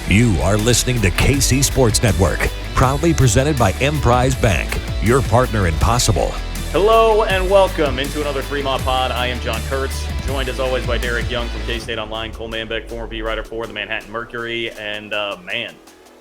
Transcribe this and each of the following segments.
You are listening to KC Sports Network, proudly presented by Emprise Bank, your partner in possible. Hello and welcome into another Fremont Pod. I am John Kurtz, joined as always by Derek Young from K-State Online, Cole Manbeck, former beat writer for the Manhattan Mercury. And man,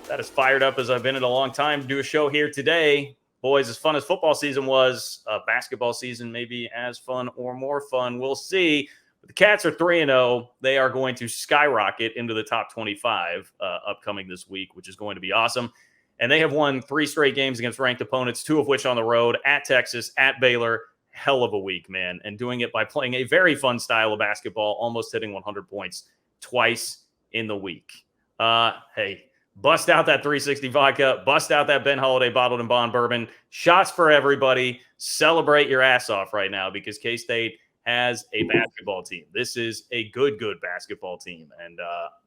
that is fired up as I've been in a long time to do a show here today. Boys, as fun as football season was, basketball season maybe as fun or more fun. We'll see. The Cats are 3-0. They are going to skyrocket into the top 25 upcoming this week, which is going to be awesome. And they have won 3 straight games against ranked opponents, 2 of which on the road, at Texas, at Baylor. Hell of a week, man. And doing it by playing a very fun style of basketball, almost hitting 100 points twice in the week. Hey, bust out that 360 vodka, bust out that Ben Holiday bottled and bond bourbon. Shots for everybody. Celebrate your ass off right now because K-State has a basketball team. This is a good basketball team. And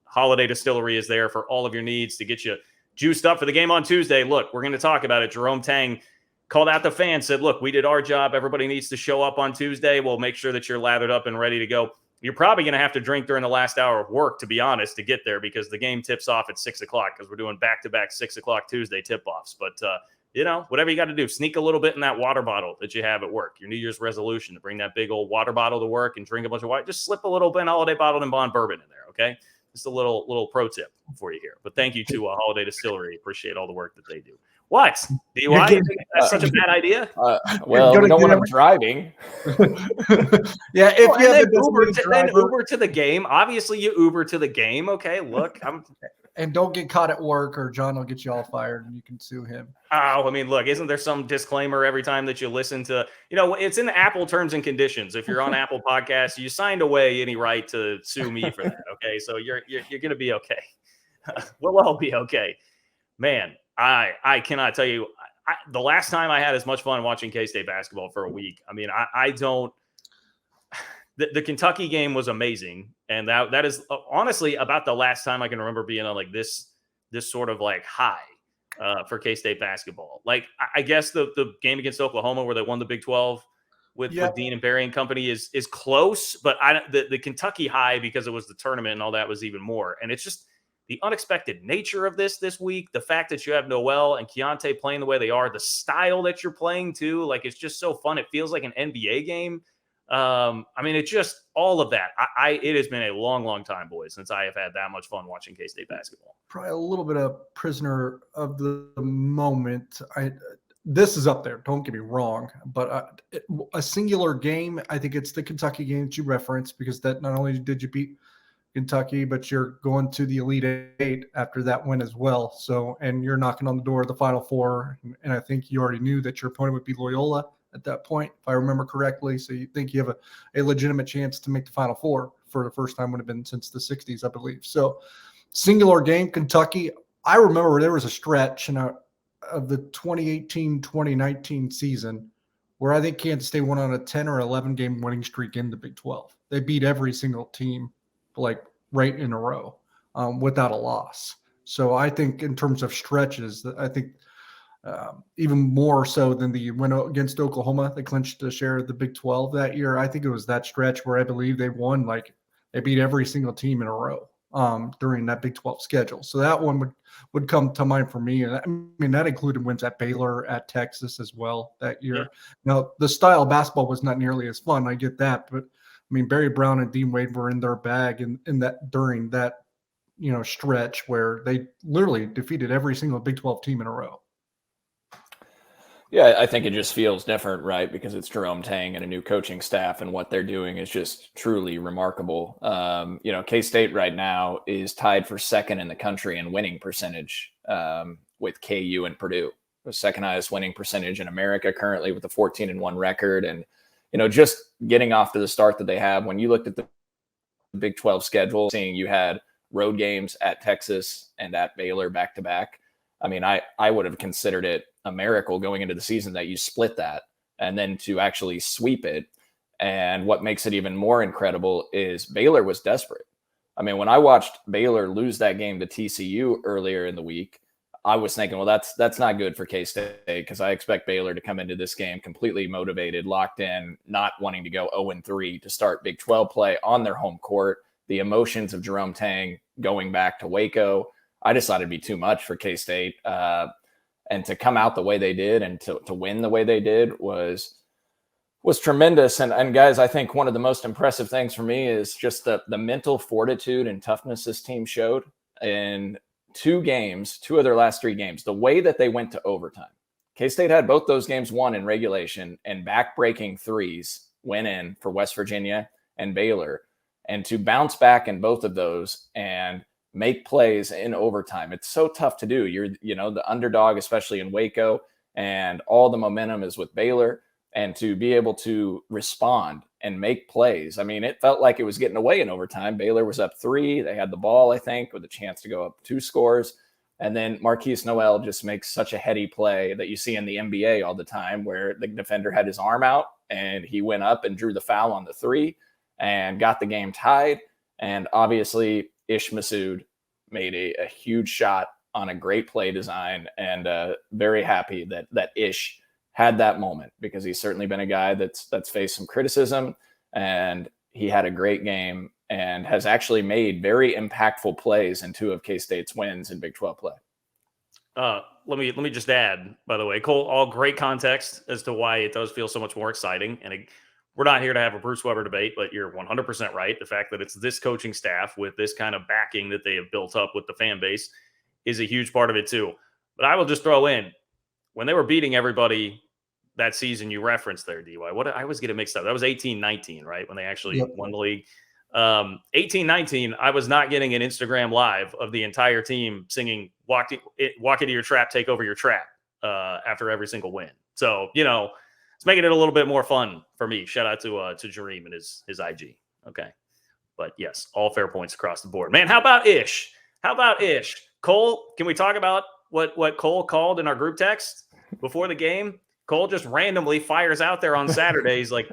Holiday Distillery is there for all of your needs to get you juiced up for the game on Tuesday. Look, we're going to talk about it. Jerome Tang called out the fans, said, look, we did our job. Everybody needs to show up on Tuesday. We'll make sure that you're lathered up and ready to go. You're probably going to have to drink during the last hour of work, to be honest, to get there because the game tips off at 6 o'clock because we're doing back-to-back 6 o'clock Tuesday tip-offs. But, whatever you got to do, sneak a little bit in that water bottle that you have at work. Your New Year's resolution to bring that big old water bottle to work and drink a bunch of water. Just slip a little Ben Holiday bottled and bond bourbon in there, okay? Just a little pro tip for you here. But thank you to Holiday Distillery. Appreciate all the work that they do. What? DUI? You think that's such a bad idea? Well, we don't want them driving. Yeah, if you have Uber to the game. Obviously, you Uber to the game. Okay, look, and don't get caught at work, or John will get you all fired, and you can sue him. Oh, I mean, look, isn't there some disclaimer every time that you listen to? It's in the Apple terms and conditions. If you're on Apple Podcasts, you signed away any right to sue me for that. Okay, so you're going to be okay. We'll all be okay, man. I cannot tell you the last time I had as much fun watching K-State basketball for a week. I mean, I don't. The Kentucky game was amazing, and that is honestly about the last time I can remember being on like this sort of like high for K-State basketball. Like I guess the game against Oklahoma where they won the Big 12 with Dean and Barry and company is close, but the Kentucky high because it was the tournament and all that was even more. And it's just the unexpected nature of this week, the fact that you have Noel and Keontae playing the way they are, the style that you're playing too, like it's just so fun. It feels like an NBA game. I mean, it's just all of that. It has been a long time, boys, since I have had that much fun watching K-State basketball. Probably a little bit of prisoner of the moment. This is up there. Don't get me wrong, but a singular game. I think it's the Kentucky game that you referenced because that not only did you beat Kentucky, but you're going to the Elite Eight after that win as well. So, and you're knocking on the door of the Final Four, and I think you already knew that your opponent would be Loyola at that point, if I remember correctly. So you think you have a legitimate chance to make the Final Four for the first time would have been since the 60s, I believe. So singular game, Kentucky. I remember there was a stretch of the 2018-2019 season where I think Kansas State went on a 10 or 11 game winning streak in the Big 12. They beat every single team like right in a row without a loss. So I think in terms of stretches, I think even more so than the win against Oklahoma. They clinched a share of the Big 12 that year. I think it was that stretch where I believe they won, like they beat every single team in a row during that Big 12 schedule. So that one would come to mind for me. And I mean, that included wins at Baylor, at Texas as well that year. Yeah. Now, the style of basketball was not nearly as fun. I get that. But I mean, Barry Brown and Dean Wade were in their bag in that during that, stretch where they literally defeated every single Big 12 team in a row. Yeah, I think it just feels different, right? Because it's Jerome Tang and a new coaching staff, and what they're doing is just truly remarkable. K-State right now is tied for second in the country in winning percentage with KU and Purdue. The second highest winning percentage in America currently with a 14-1 record. And, just getting off to the start that they have, when you looked at the Big 12 schedule, seeing you had road games at Texas and at Baylor back-to-back, I mean, I would have considered it a miracle going into the season that you split that and then to actually sweep it. And what makes it even more incredible is Baylor was desperate. I mean, when I watched Baylor lose that game to TCU earlier in the week, I was thinking, well, that's not good for K-State because I expect Baylor to come into this game completely motivated, locked in, not wanting to go 0-3 to start Big 12 play on their home court. The emotions of Jerome Tang going back to Waco. I just thought it'd be too much for K-State. And to come out the way they did and to win the way they did was tremendous. And guys, I think one of the most impressive things for me is just the mental fortitude and toughness this team showed in two of their last 3 games, the way that they went to overtime. K-State had both those games won in regulation, and back-breaking threes went in for West Virginia and Baylor. And to bounce back in both of those and make plays in overtime, it's so tough to do. You're, the underdog, especially in Waco, and all the momentum is with Baylor. And to be able to respond and make plays. I mean, it felt like it was getting away in overtime. Baylor was up 3. They had the ball, I think, with a chance to go up 2 scores. And then Marquise Noel just makes such a heady play that you see in the NBA all the time, where the defender had his arm out and he went up and drew the foul on the 3 and got the game tied. And obviously, Ish Massoud made a huge shot on a great play design, and very happy that Ish had that moment, because he's certainly been a guy that's faced some criticism, and he had a great game and has actually made very impactful plays in 2 of K-State's wins in Big 12 play. Let me just add, by the way, Cole, all great context as to why it does feel so much more exciting. And we're not here to have a Bruce Weber debate, but you're 100% right. The fact that it's this coaching staff with this kind of backing that they have built up with the fan base is a huge part of it too. But I will just throw in, when they were beating everybody that season you referenced there, DY, I always get it mixed up. That was 18-19, right? When they actually won the league. 18-19, I was not getting an Instagram live of the entire team singing walk into your trap, take over your trap after every single win. So, it's making it a little bit more fun for me. Shout out to Jareem and his IG. Okay. But yes, all fair points across the board. Man, how about Ish? Cole, can we talk about what Cole called in our group text before the game? Cole just randomly fires out there on Saturdays like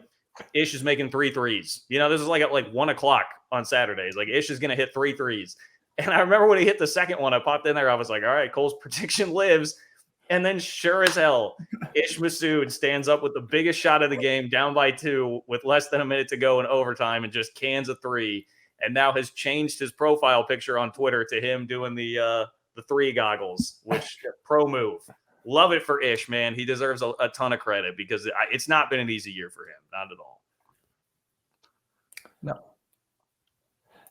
Ish is making 3 threes. This is like at 1 o'clock on Saturdays. Like Ish is going to hit 3 threes. And I remember when he hit the second one, I popped in there. I was like, all right, Cole's prediction lives. And then sure as hell, Ish Massoud stands up with the biggest shot of the game, down by 2 with less than a minute to go in overtime, and just cans a 3. And now has changed his profile picture on Twitter to him doing the 3 goggles, which pro move. Love it for Ish, man. He deserves a ton of credit, because it's not been an easy year for him. Not at all. No.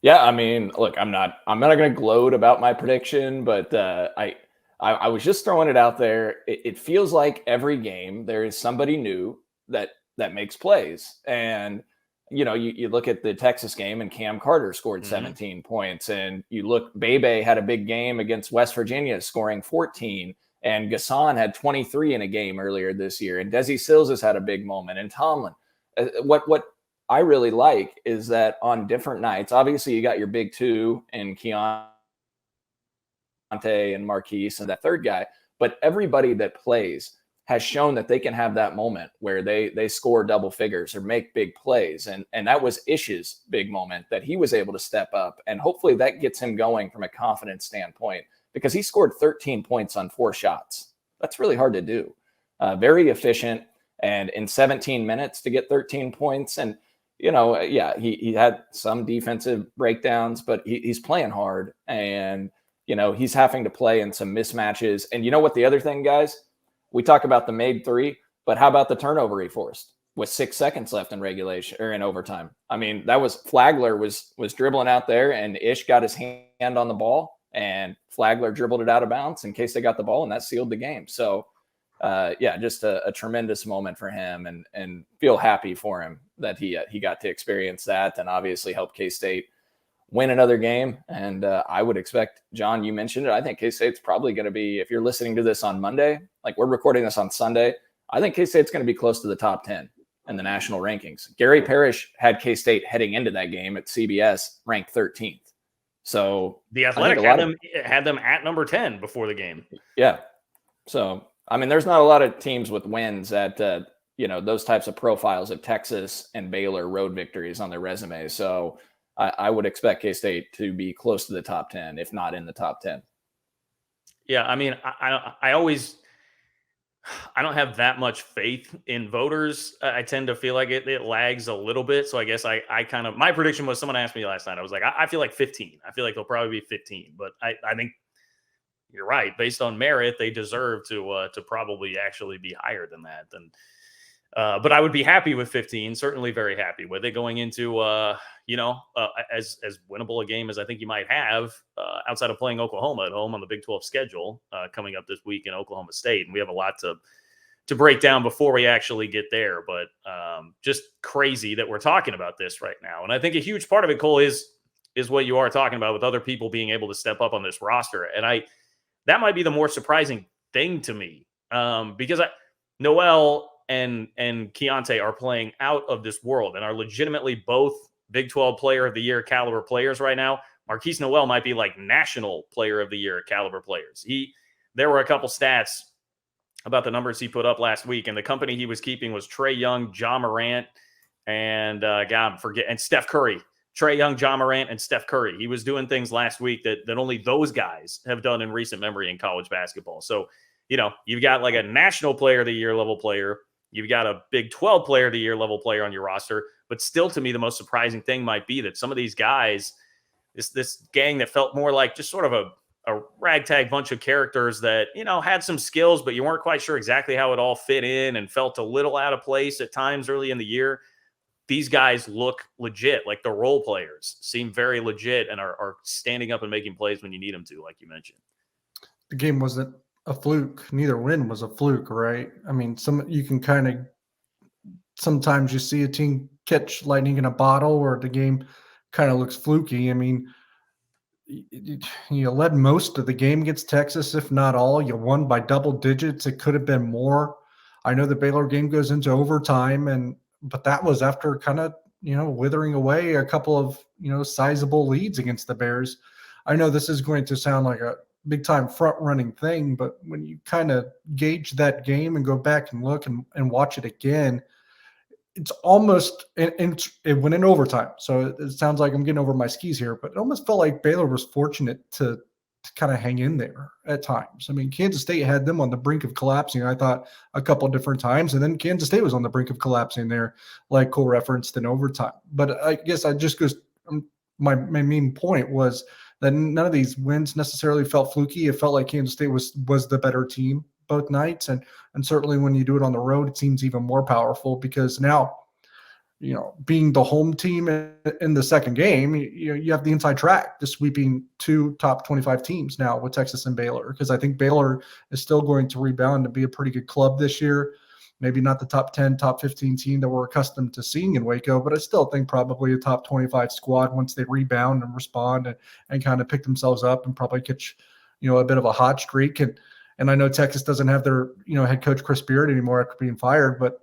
Yeah, I mean, look, I'm not going to gloat about my prediction, but I was just throwing it out there. It feels like every game there is somebody new that makes plays. And, you look at the Texas game and Cam Carter scored 17 points. And you look, Bebe had a big game against West Virginia, scoring 14. And Gasson had 23 in a game earlier this year. And Desi Sills has had a big moment. And Tomlin. What I really like is that on different nights, obviously you got your big 2 and Keontae and Marquise and that third guy, but everybody that plays has shown that they can have that moment where they score double figures or make big plays. And that was Ish's big moment, that he was able to step up. And hopefully that gets him going from a confidence standpoint, because he scored 13 points on 4 shots. That's really hard to do. Very efficient. And in 17 minutes to get 13 points. And, he had some defensive breakdowns, but he's playing hard. And, he's having to play in some mismatches. And you know what the other thing, guys? We talk about the made 3, but how about the turnover he forced with 6 seconds left in regulation or in overtime? I mean, that was Flagler was dribbling out there, and Ish got his hand on the ball, and Flagler dribbled it out of bounds in case they got the ball, and that sealed the game. So, just a tremendous moment for him, and feel happy for him that he got to experience that, and obviously help K-State win another game. And I would expect, John, you mentioned it, I think K-State's probably going to be, if you're listening to this on Monday, like we're recording this on Sunday, I think K-State's going to be close to the top 10 in the national rankings. Gary Parrish had K-State heading into that game at CBS ranked 13th. So the Athletic had them at number 10 before the game. Yeah. So, I mean, there's not a lot of teams with wins at, those types of profiles of Texas and Baylor road victories on their resume. So I would expect K-State to be close to the top 10, if not in the top 10. Yeah. I mean, I don't have that much faith in voters. I tend to feel like it lags a little bit. So I guess I kind of, my prediction was, someone asked me last night, I was like, I feel like 15. I feel like they'll probably be 15, but I think you're right. Based on merit, they deserve to probably actually be higher than that. But I would be happy with 15. Certainly, very happy with it going into as winnable a game as I think you might have outside of playing Oklahoma at home on the Big 12 schedule coming up this week in Oklahoma State, and we have a lot to break down before we actually get there. But just crazy that we're talking about this right now, and I think a huge part of it, Cole, is what you are talking about with other people being able to step up on this roster, and that might be the more surprising thing to me because Noel and Keontae are playing out of this world and are legitimately both Big 12 Player of the Year caliber players right now. Marquise Noel might be like National Player of the Year caliber players. There were a couple stats about the numbers he put up last week, and the company he was keeping was Trae Young, Ja Morant, and and Steph Curry. Trae Young, Ja Morant, and Steph Curry. He was doing things last week that only those guys have done in recent memory in college basketball. So, you've got like a National Player of the Year level player. You've got a Big 12 Player of the Year level player on your roster. But still, to me, the most surprising thing might be that some of these guys, this gang that felt more like just sort of a ragtag bunch of characters that, had some skills, but you weren't quite sure exactly how it all fit in and felt a little out of place at times early in the year. These guys look legit, like the role players seem very legit and are standing up and making plays when you need them to, like you mentioned. The game wasn't a fluke. Neither win was a fluke, right? I mean, sometimes you see a team catch lightning in a bottle or the game kind of looks fluky. I mean, you led most of the game against Texas, if not all. You won by double digits. It could have been more. I know the Baylor game goes into overtime, but that was after kind of, withering away a couple of, sizable leads against the Bears. I know this is going to sound like a big time front running thing, but when you kind of gauge that game and go back and look and watch it again, it's almost, and it went in overtime. So it sounds like I'm getting over my skis here, but it almost felt like Baylor was fortunate to kind of hang in there at times. I mean, Kansas State had them on the brink of collapsing, I thought, a couple of different times. And then Kansas State was on the brink of collapsing there, like Cole referenced, in overtime. But I guess my main point was that none of these wins necessarily felt fluky. It felt like Kansas State was the better team both nights. And certainly when you do it on the road, it seems even more powerful because now, being the home team in the second game, you have the inside track to sweeping two top 25 teams now with Texas and Baylor, because I think Baylor is still going to rebound and be a pretty good club this year. Maybe not the top 10, top 15 team that we're accustomed to seeing in Waco, but I still think probably a top 25 squad once they rebound and respond and kind of pick themselves up and probably catch, a bit of a hot streak. And I know Texas doesn't have their, head coach Chris Beard anymore after being fired, but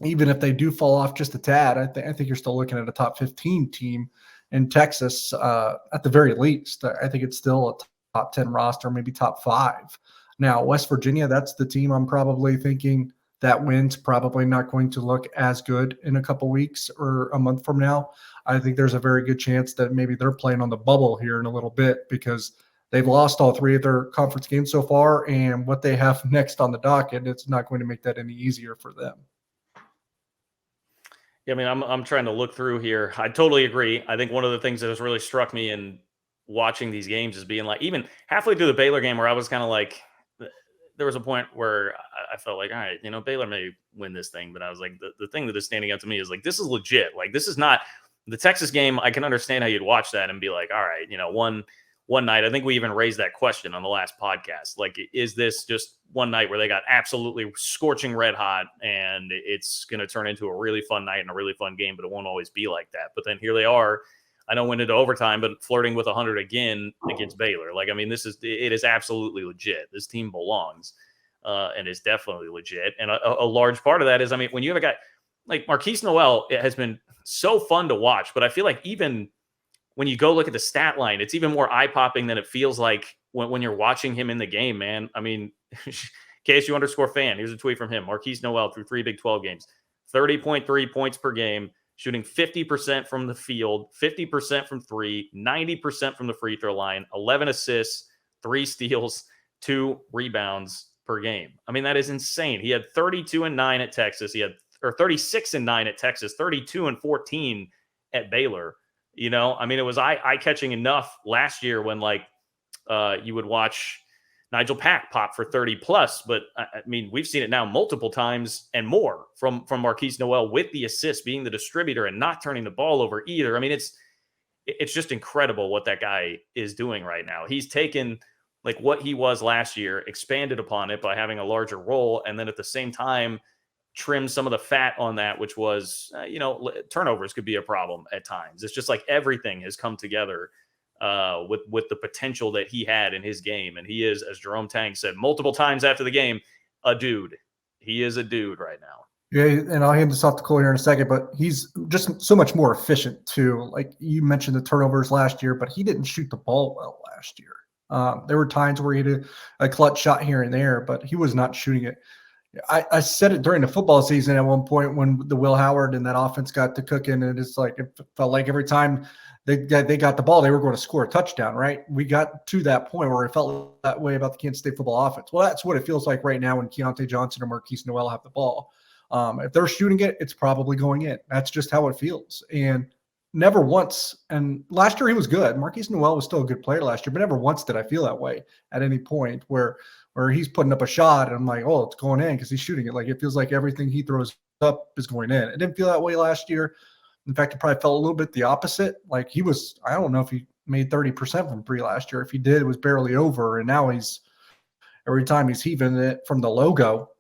even if they do fall off just a tad, I think you're still looking at a top 15 team in Texas at the very least. I think it's still a top 10 roster, maybe top 5. Now, West Virginia, that's the team I'm probably thinking that win's probably not going to look as good in a couple weeks or a month from now. I think there's a very good chance that maybe they're playing on the bubble here in a little bit because they've lost all 3 of their conference games so far, and what they have next on the docket, it's not going to make that any easier for them. Yeah, I mean, I'm trying to look through here. I totally agree. I think one of the things that has really struck me in watching these games is being like, even halfway through the Baylor game where I was kind of like, there was a point where I felt like, all right, Baylor may win this thing, but I was like, the thing that is standing out to me is like, this is legit. Like, this is not the Texas game. I can understand how you'd watch that and be like, all right, one night, I think we even raised that question on the last podcast. Like, is this just one night where they got absolutely scorching red hot and it's going to turn into a really fun night and a really fun game, but it won't always be like that. But then here they are. I know went into overtime, but flirting with 100 again against Baylor. Like, I mean, it is absolutely legit. This team belongs and is definitely legit. And a large part of that is, I mean, when you have a guy like Marquise Noel, it has been so fun to watch, but I feel like even when you go look at the stat line, it's even more eye-popping than it feels like when you're watching him in the game, man. I mean, KSU_fan, here's a tweet from him. Marquise Noel through 3 Big 12 games, 30.3 points per game, shooting 50% from the field, 50% from 3, 90% from the free throw line, 11 assists, 3 steals, 2 rebounds per game. I mean, that is insane. He had 32-9 at Texas. He had 36-9 at Texas, 32-14 at Baylor. I mean, it was eye-catching enough last year when you would watch Nigel Pack popped for 30 plus, but I mean, we've seen it now multiple times and more from Marquise Noel with the assist, being the distributor and not turning the ball over either. I mean, it's just incredible what that guy is doing right now. He's taken like what he was last year, expanded upon it by having a larger role, and then at the same time trim some of the fat on that, which was, turnovers could be a problem at times. It's just like everything has come together with the potential that he had in his game. And he is, as Jerome Tang said multiple times after the game, a dude. He is a dude right now. Yeah, and I'll hand this off to Cole here in a second, but he's just so much more efficient too. Like you mentioned the turnovers last year, but he didn't shoot the ball well last year. There were times where he had a clutch shot here and there, but he was not shooting it. I said it during the football season at one point when the Will Howard and that offense got to cooking, and it's like it felt like every time they got the ball, they were going to score a touchdown, right? We got to that point where it felt that way about the Kansas State football offense. Well, that's what it feels like right now when Keontae Johnson or Marquise Noel have the ball. If they're shooting it, it's probably going in. That's just how it feels. And never once, and last year he was good. Marquise Noel was still a good player last year, but never once did I feel that way at any point where he's putting up a shot and I'm like, oh, it's going in because he's shooting it. Like it feels like everything he throws up is going in. It didn't feel that way last year. In fact, it probably felt a little bit the opposite. Like he was, I don't know if he made 30% from three last year. If he did, it was barely over. And now every time he's heaving it from the logo,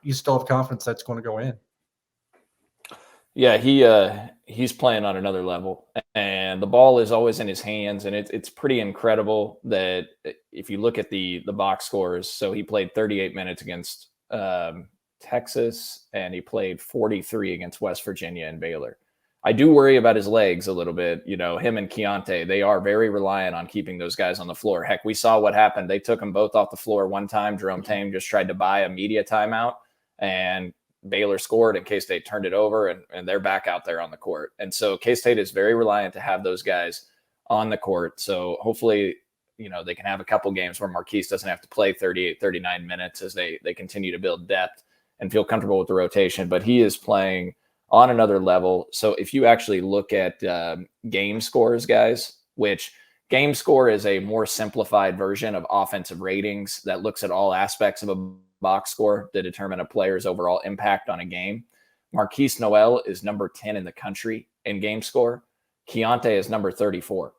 you still have confidence that's going to go in. Yeah, he's playing on another level, and the ball is always in his hands, and it's pretty incredible that if you look at the box scores, so he played 38 minutes against Texas, and he played 43 against West Virginia and Baylor. I do worry about his legs a little bit. Him and Keontae, they are very reliant on keeping those guys on the floor. Heck, we saw what happened. They took them both off the floor one time. Jerome Tang just tried to buy a media timeout, and Baylor scored and K-State turned it over, and they're back out there on the court. And so K-State is very reliant to have those guys on the court. So hopefully, they can have a couple games where Marquise doesn't have to play 38, 39 minutes as they continue to build depth and feel comfortable with the rotation. But he is playing on another level. So if you actually look at game scores, guys, which game score is a more simplified version of offensive ratings that looks at all aspects of a box score to determine a player's overall impact on a game. Marquise Noel is number 10 in the country in game score. Keontae is number 34.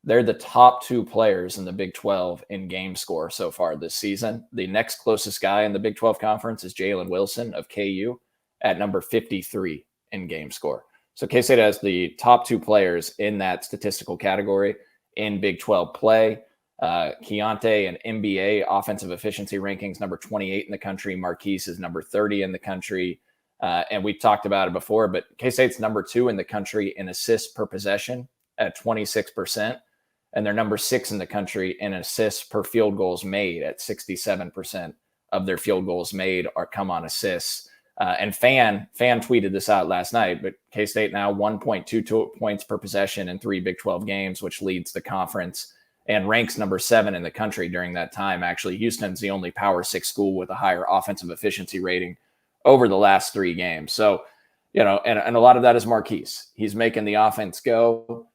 They're the top two players in the Big 12 in game score so far this season. The next closest guy in the Big 12 conference is Jalen Wilson of KU at number 53 in game score. So K-State has the top two players in that statistical category in Big 12 play. Keontae and NBA offensive efficiency rankings, number 28 in the country. Marquise is number 30 in the country. And we talked about it before, but K-State's number 2 in the country in assists per possession at 26%. And they're number 6 in the country in assists per field goals made at 67% of their field goals made come on assists. And Fan tweeted this out last night, but K-State now 1.22 points per possession in 3 Big 12 games, which leads the conference and ranks number 7 in the country during that time. Actually, Houston's the only Power 6 school with a higher offensive efficiency rating over the last 3 games. So, and a lot of that is Marquise. He's making the offense go.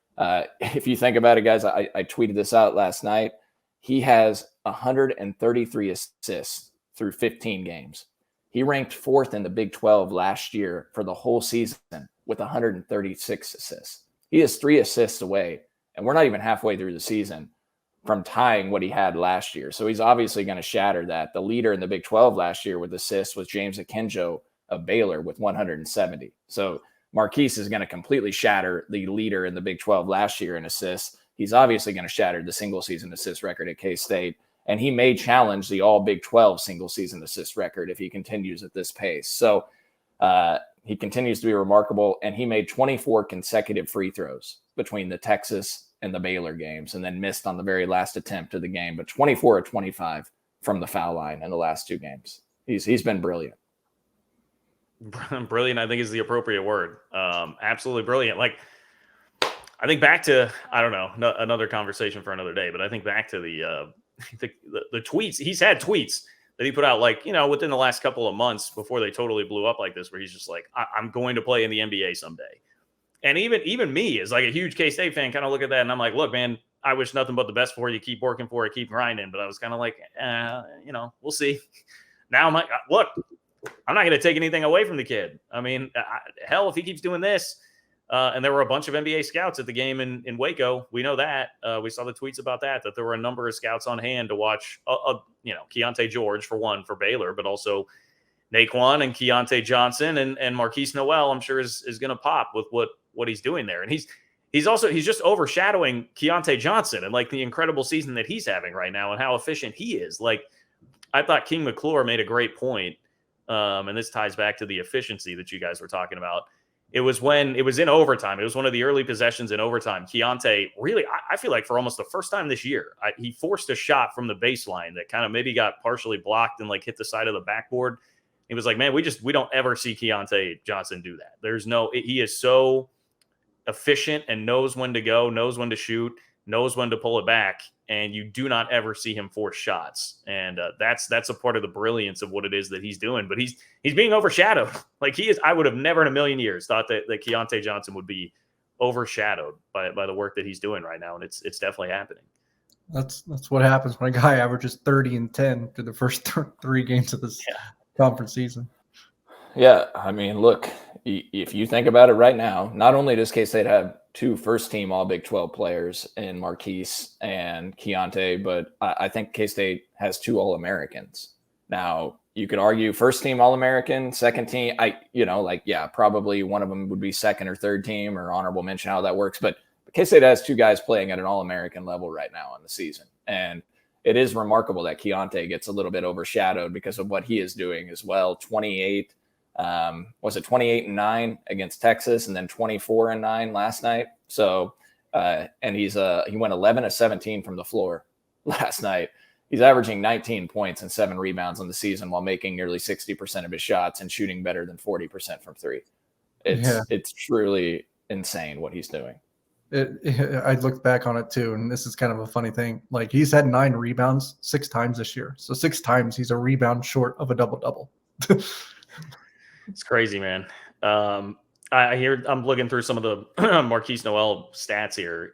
If you think about it, guys, I tweeted this out last night. He has 133 assists through 15 games. He ranked 4th in the Big 12 last year for the whole season with 136 assists. He is 3 assists away, and we're not even halfway through the season from tying what he had last year. So he's obviously going to shatter that. The leader in the Big 12 last year with assists was James Akinjo of Baylor with 170. So Marquise is going to completely shatter the leader in the Big 12 last year in assists. He's obviously going to shatter the single season assist record at K-State. And he may challenge the all Big 12 single season assist record if he continues at this pace. So he continues to be remarkable. And he made 24 consecutive free throws between the Texas and the Baylor games, and then missed on the very last attempt of the game, but 24 or 25 from the foul line in the last 2 games. He's been brilliant. Brilliant, I think, is the appropriate word. Absolutely brilliant. Like, I think back to, I don't know, another conversation for another day, but I think back to the tweets. He's had tweets that he put out, like, within the last couple of months before they totally blew up like this, where he's just like, I'm going to play in the NBA someday. And even me, as like a huge K-State fan, kind of look at that and I'm like, look, man, I wish nothing but the best for you. Keep working for it, keep grinding. But I was kind of like, we'll see. Now I'm like, look, I'm not going to take anything away from the kid. I mean, hell, if he keeps doing this, and there were a bunch of NBA scouts at the game in Waco. We know that. We saw the tweets about that there were a number of scouts on hand to watch, Keontae George for one for Baylor, but also Naquan and Keontae Johnson and Marquise Noel, I'm sure is going to pop with what he's doing there. And he's just overshadowing Keontae Johnson and like the incredible season that he's having right now and how efficient he is. Like, I thought King McClure made a great point. And this ties back to the efficiency that you guys were talking about. It was when it was in overtime. It was one of the early possessions in overtime. Keontae really, I feel like for almost the first time this year, he forced a shot from the baseline that kind of maybe got partially blocked and like hit the side of the backboard. He was like, man, we don't ever see Keontae Johnson do that. He is so efficient and knows when to go, knows when to shoot, knows when to pull it back. And you do not ever see him force shots. And that's a part of the brilliance of what it is that he's doing. But he's being overshadowed. Like he is. I would have never in a million years thought that Keontae Johnson would be overshadowed by the work that he's doing right now. And it's definitely happening. That's what happens when a guy averages 30 and 10 through the first 3 games of this conference season. Yeah, I mean, look, if you think about it right now, not only does K-State have 2 first-team All-Big 12 players in Marquise and Keontae, but I think K-State has 2 All-Americans. Now, you could argue first-team All-American, second-team, probably one of them would be second or third team or honorable mention, how that works. But K-State has 2 guys playing at an All-American level right now in the season. And it is remarkable that Keontae gets a little bit overshadowed because of what he is doing as well. 28 and 9 against Texas, and then 24 and 9 last night. So, and he went 11 of 17 from the floor last night. He's averaging 19 points and 7 rebounds on the season while making nearly 60% of his shots and shooting better than 40% from 3. It's truly insane what he's doing. I looked back on it too, and this is kind of a funny thing. Like, he's had 9 rebounds 6 times this year. So 6 times he's a rebound short of a double-double. It's crazy, man. I'm looking through some of the Marquise Noel stats here.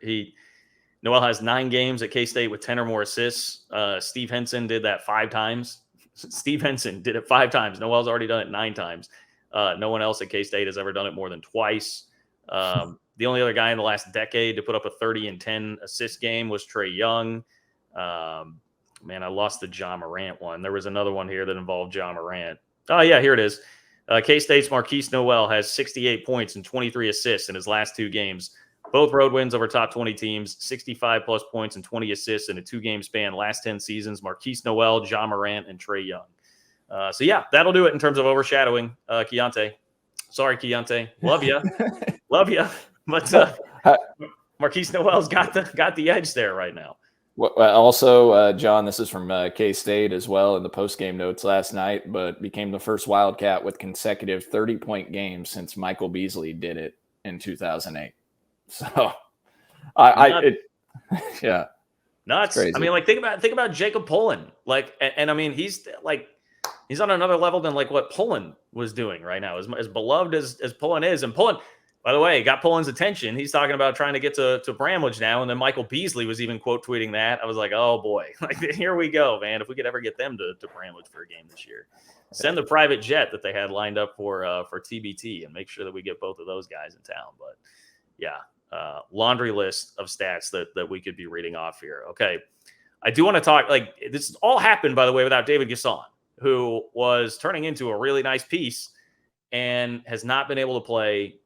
Noel has 9 games at K-State with 10 or more assists. Steve Henson did that 5 times. Steve Henson did it 5 times. Noel's already done it 9 times. No one else at K-State has ever done it more than twice. The only other guy in the last decade to put up a 30 and 10 assist game was Trey Young. I lost the John Morant one. There was another one here that involved John Morant. Oh, yeah, here it is. K-State's Marquise Noel has 68 points and 23 assists in his last 2 games. Both road wins over top 20 teams, 65-plus points and 20 assists in a 2-game span last 10 seasons. Marquise Noel, John Morant, and Trey Young. That'll do it in terms of overshadowing Keontae. Sorry, Keontae. Love you. Love you. But Marquise Noel's got the edge there right now. Well, also, John, this is from K-State as well in the post-game notes last night, but became the first Wildcat with consecutive 30-point games since Michael Beasley did it in 2008. So, yeah. Nuts. I mean, like, think about Jacob Pullen. Like, and I mean, he's on another level than like what Pullen was doing right now. As beloved as Pullen is, and Pullen, by the way, got Pullen's attention. He's talking about trying to get to Bramlage now. And then Michael Beasley was even quote tweeting that. I was like, oh boy, like here we go, man. If we could ever get them to Bramlage for a game this year, send the private jet that they had lined up for TBT and make sure that we get both of those guys in town. But yeah, laundry list of stats that we could be reading off here. Okay. I do want to talk, like, this all happened, by the way, without David Gasson, who was turning into a really nice piece and has not been able to play.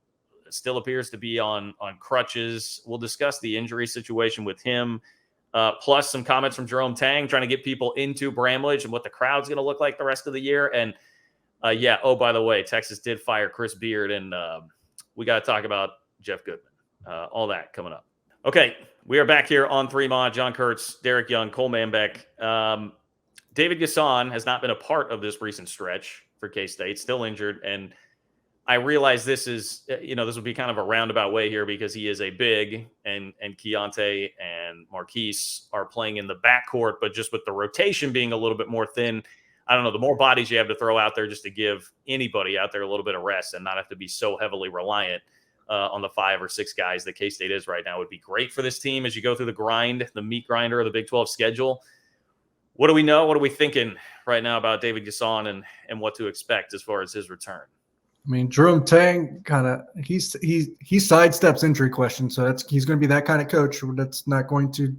Still appears to be on crutches. We'll discuss the injury situation with him, plus some comments from Jerome Tang trying to get people into Bramlage and what the crowd's going to look like the rest of the year. And by the way, Texas did fire Chris Beard, and we got to talk about Jeff Goodman. All that coming up. Okay, we are back here on 3 John Kurtz, Derek Young, Cole Manbeck. David Gasson has not been a part of this recent stretch for K-State, still injured, and I realize this is, this would be kind of a roundabout way here because he is a big, and Keontae and Marquise are playing in the backcourt, but just with the rotation being a little bit more thin, I don't know, the more bodies you have to throw out there just to give anybody out there a little bit of rest and not have to be so heavily reliant on the 5 or 6 guys that K-State is right now would be great for this team as you go through the grind, the meat grinder of the Big 12 schedule. What do we know? What are we thinking right now about David Gasson and what to expect as far as his return? I mean, Jerome Tang he sidesteps injury questions, so he's going to be that kind of coach that's not going to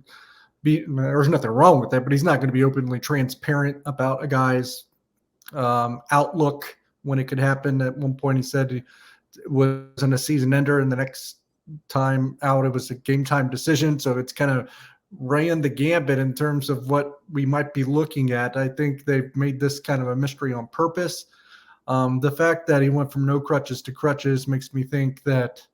be. There's nothing wrong with that, but he's not going to be openly transparent about a guy's outlook when it could happen. At one point, he said it wasn't a season ender, and the next time out, it was a game time decision. So it's kind of ran the gambit in terms of what we might be looking at. I think they've made this kind of a mystery on purpose. The fact that he went from no crutches to crutches makes me think that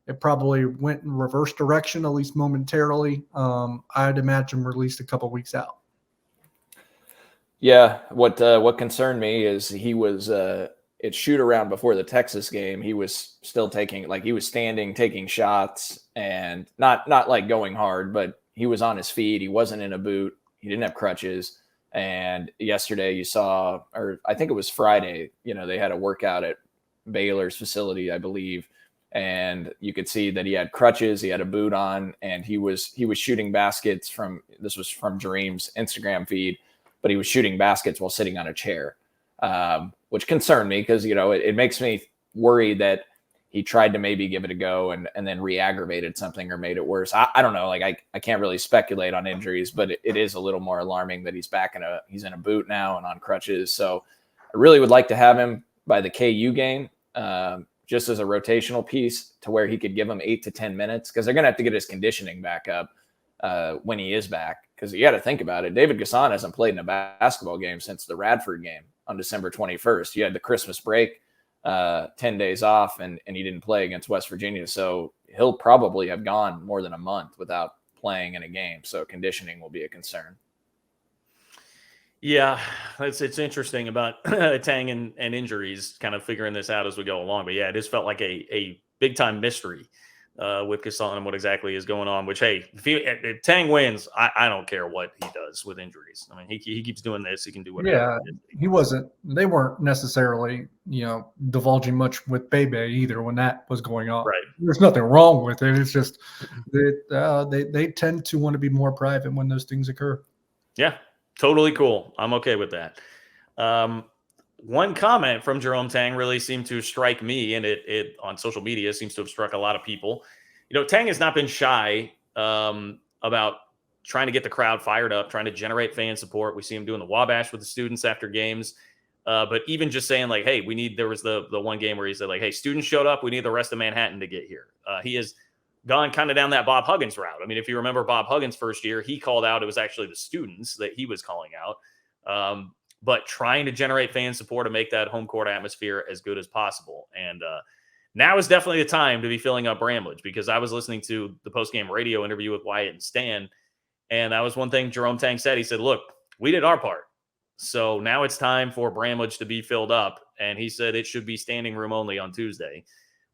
it probably went in reverse direction, at least momentarily. I'd imagine released a couple weeks out. Yeah, what concerned me is he was at shoot around before the Texas game. He was still he was standing, taking shots, and not like going hard, but he was on his feet. He wasn't in a boot. He didn't have crutches. And yesterday you saw, or I think it was Friday, they had a workout at Baylor's facility, I believe. And you could see that he had crutches, he had a boot on, and he was shooting baskets this was from Jareem's Instagram feed, but he was shooting baskets while sitting on a chair, which concerned me because, it makes me worry that he tried to maybe give it a go and then re-aggravated something or made it worse. I don't know. I can't really speculate on injuries, but it is a little more alarming that he's he's in a boot now and on crutches. So I really would like to have him by the KU game, just as a rotational piece to where he could give him 8 to 10 minutes, because they're going to have to get his conditioning back up when he is back. Because you got to think about it. David Gasson hasn't played in a basketball game since the Radford game on December 21st. You had the Christmas break, 10 days off, and he didn't play against West Virginia. So he'll probably have gone more than a month without playing in a game. So conditioning will be a concern. Yeah, it's interesting about Tang and injuries, kind of figuring this out as we go along. But yeah, it just felt like a big time mystery with Gasson and what exactly is going on. Which, hey, if Tang wins, I don't care what he does with injuries. I mean, he keeps doing this. He can do whatever. Yeah, they weren't necessarily divulging much with Bebe either when that was going on. Right. There's nothing wrong with it. It's just that they tend to want to be more private when those things occur. Yeah. Totally cool. I'm okay with that. One comment from Jerome Tang really seemed to strike me, and it on social media seems to have struck a lot of people. Tang has not been shy about trying to get the crowd fired up, trying to generate fan support. We see him doing the Wabash with the students after games. But even just saying like, hey, there was the one game where he said like, hey, students showed up. We need the rest of Manhattan to get here. He has gone kind of down that Bob Huggins route. I mean, if you remember Bob Huggins' first year, he called out, it was actually the students that he was calling out, but trying to generate fan support to make that home court atmosphere as good as possible. And now is definitely the time to be filling up Bramlage, because I was listening to the post-game radio interview with Wyatt and Stan, and that was one thing Jerome Tang said. He said, look, we did our part. So now it's time for Bramlage to be filled up. And he said it should be standing room only on Tuesday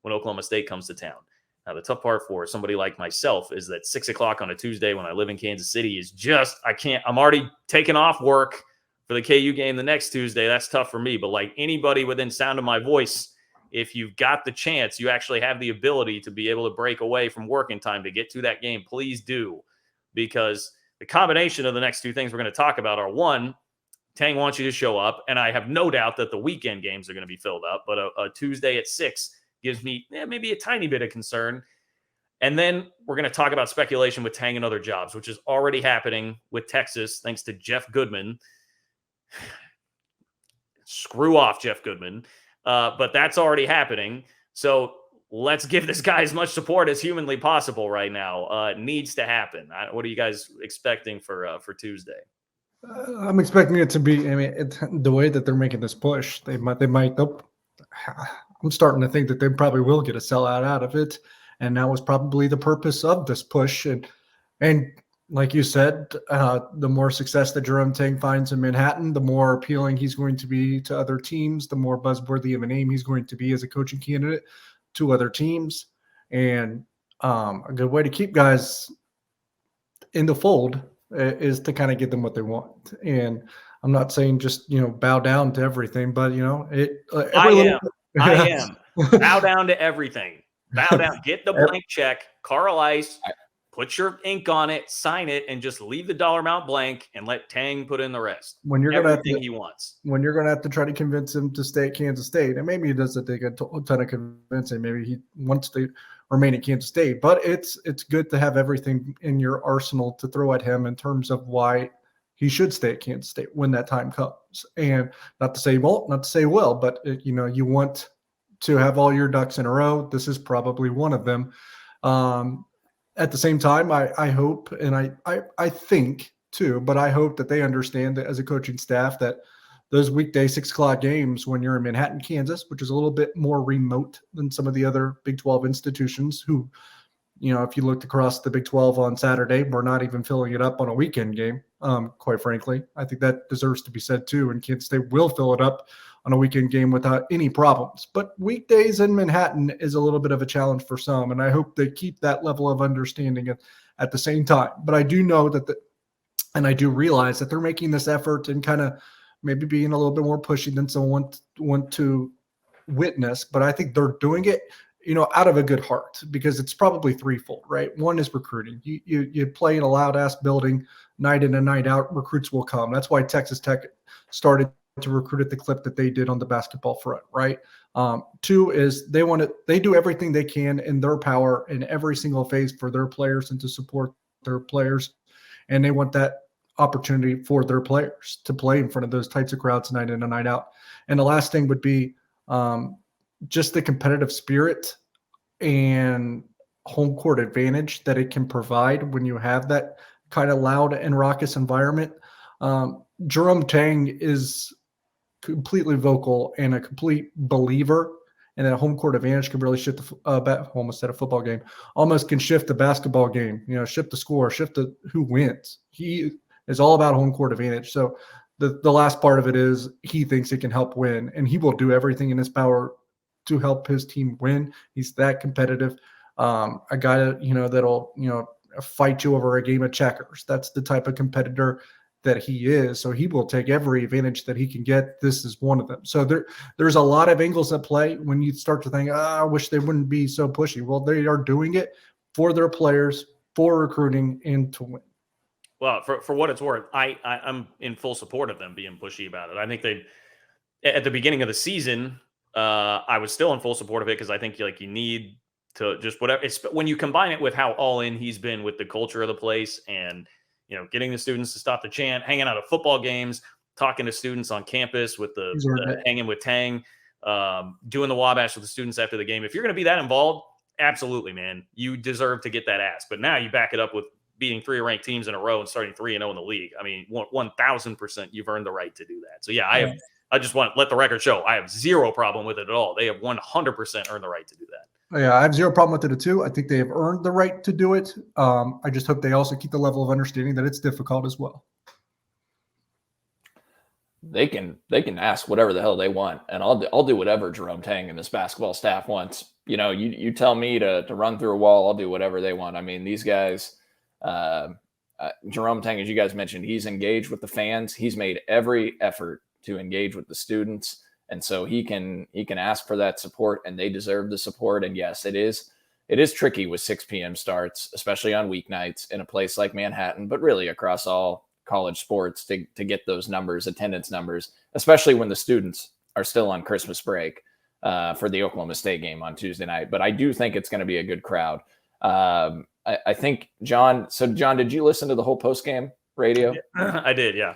when Oklahoma State comes to town. Now, the tough part for somebody like myself is that 6 o'clock on a Tuesday when I live in Kansas City is just, I'm already taking off work for the KU game the next Tuesday. That's tough for me. But like anybody within sound of my voice, if you've got the chance, you actually have the ability to be able to break away from working time to get to that game, please do. Because the combination of the next two things we're going to talk about are, one, Tang wants you to show up, and I have no doubt that the weekend games are going to be filled up. But a Tuesday at 6 gives me maybe a tiny bit of concern. And then we're going to talk about speculation with Tang and other jobs, which is already happening with Texas, thanks to Jeff Goodman. Screw off, Jeff Goodman. But that's already happening. So let's give this guy as much support as humanly possible right now. It needs to happen. What are you guys expecting for Tuesday? I'm expecting it to be, the way that they're making this push, I'm starting to think that they probably will get a sellout out of it. And that was probably the purpose of this push. And like you said, the more success that Jerome Tang finds in Manhattan, the more appealing he's going to be to other teams, the more buzzworthy of a name he's going to be as a coaching candidate to other teams. And a good way to keep guys in the fold is to kind of get them what they want. And I'm not saying just, bow down to everything, but, I am. Bow down to everything. Bow down. Get the blank check. Carl Ice. Put your ink on it, sign it, and just leave the dollar amount blank and let Tang put in the rest. When you're everything he wants. When you're going to have to try to convince him to stay at Kansas State, and maybe he doesn't take a ton of convincing. Maybe he wants to remain at Kansas State, but it's good to have everything in your arsenal to throw at him in terms of why he should stay at Kansas State when that time comes. And not to say he won't, not to say he will, but you want to have all your ducks in a row. This is probably one of them. At the same time, I hope, and I think too, but I hope that they understand that as a coaching staff that those weekday 6 o'clock games when you're in Manhattan, Kansas, which is a little bit more remote than some of the other Big 12 institutions who, if you looked across the Big 12 on Saturday, we're not even filling it up on a weekend game, quite frankly. I think that deserves to be said too, and Kansas State will fill it up on a weekend game without any problems. But weekdays in Manhattan is a little bit of a challenge for some, and I hope they keep that level of understanding at the same time. But I do know and I do realize that they're making this effort and kind of maybe being a little bit more pushy than someone want to witness. But I think they're doing it, out of a good heart, because it's probably threefold, right? One is recruiting. You play in a loud-ass building night in and night out, recruits will come. That's why Texas Tech started to recruit at the clip that they did on the basketball front, right? 2 is they do everything they can in their power in every single phase for their players and to support their players. And they want that opportunity for their players to play in front of those types of crowds night in and night out. And the last thing would be just the competitive spirit and home court advantage that it can provide when you have that kind of loud and raucous environment. Jerome Tang is completely vocal and a complete believer, and that home court advantage can really shift almost at a football game, almost can shift the basketball game, shift the score, shift who wins. He is all about home court advantage. So the last part of it is he thinks he can help win, and he will do everything in his power to help his team win. He's that competitive. A guy that, that'll, fight you over a game of checkers. That's the type of competitor that he is. So he will take every advantage that he can get. This is one of them. So there's a lot of angles at play when you start to think, I wish they wouldn't be so pushy. Well, they are doing it for their players, for recruiting, and to win. Well, for what it's worth, I'm in full support of them being pushy about it. I think at the beginning of the season, I was still in full support of it because I think you need to just whatever. It's when you combine it with how all in he's been with the culture of the place and getting the students to stop the chant, hanging out at football games, talking to students on campus with the hanging with Tang, doing the Wabash with the students after the game. If you're going to be that involved, absolutely, man, you deserve to get that ass. But now you back it up with beating 3 ranked teams in a row and starting 3-0 in the league. I mean, 1,000% you've earned the right to do that. So yeah, I just want to let the record show I have zero problem with it at all. They have 100% earned the right to do that. Yeah, I have zero problem with it too. I think they have earned the right to do it. I just hope they also keep the level of understanding that it's difficult as well. They can ask whatever the hell they want, and I'll do whatever Jerome Tang and this basketball staff wants. You tell me to run through a wall, I'll do whatever they want. I mean, these guys, Jerome Tang, as you guys mentioned, he's engaged with the fans. He's made every effort to engage with the students. And so he can ask for that support, and they deserve the support. And yes, it is tricky with 6 p.m. starts, especially on weeknights in a place like Manhattan, but really across all college sports to get those numbers, attendance numbers, especially when the students are still on Christmas break for the Oklahoma State game on Tuesday night. But I do think it's going to be a good crowd. I think, John, did you listen to the whole post-game radio? I did, yeah.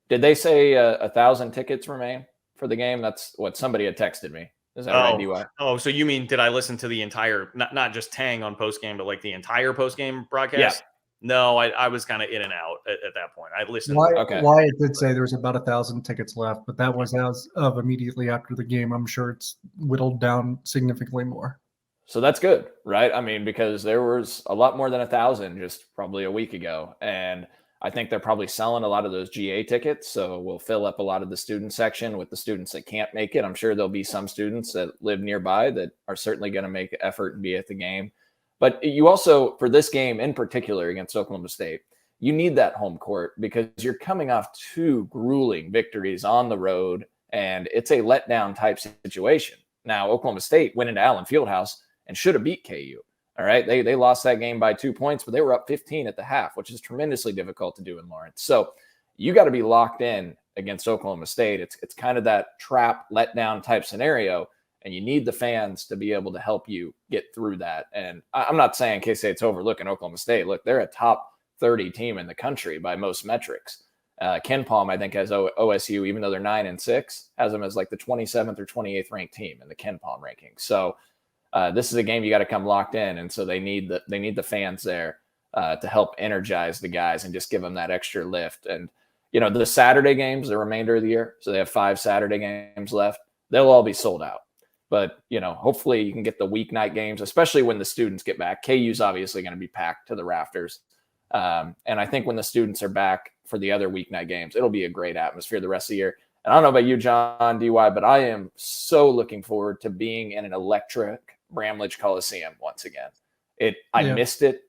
Did they say 1,000 tickets remain for the game? That's what somebody had texted me. Is that right, DY? Oh, so you mean, did I listen to the entire, not just Tang on postgame, but like the entire postgame broadcast? Yeah. No, I was kind of in and out at that point. I listened. Wyatt did say there's about 1,000 tickets left, but that was as of immediately after the game. I'm sure it's whittled down significantly more. So that's good, right? I mean, because there was a lot more than 1,000 just probably a week ago. And I think they're probably selling a lot of those GA tickets. So we'll fill up a lot of the student section with the students that can't make it. I'm sure there'll be some students that live nearby that are certainly going to make an effort and be at the game. But you also, for this game in particular against Oklahoma State, you need that home court because you're coming off 2 grueling victories on the road, and it's a letdown type situation. Now, Oklahoma State went into Allen Fieldhouse and should have beat KU. All right. They lost that game by 2 points, but they were up 15 at the half, which is tremendously difficult to do in Lawrence. So you got to be locked in against Oklahoma State. It's kind of that trap letdown type scenario, and you need the fans to be able to help you get through that. And I'm not saying K-State's overlooking Oklahoma State. Look, they're a top 30 team in the country by most metrics. Ken Palm, I think, has OSU, even though they're 9-6, has them as like the 27th or 28th ranked team in the Ken Palm ranking. So this is a game you got to come locked in, and so they need the fans there to help energize the guys and just give them that extra lift. And the Saturday games, the remainder of the year, so they have 5 Saturday games left. They'll all be sold out. But hopefully you can get the weeknight games, especially when the students get back. KU's obviously going to be packed to the rafters, and I think when the students are back for the other weeknight games, it'll be a great atmosphere the rest of the year. And I don't know about you, John, DY, but I am so looking forward to being in an electric Bramlage Coliseum once again. I missed it,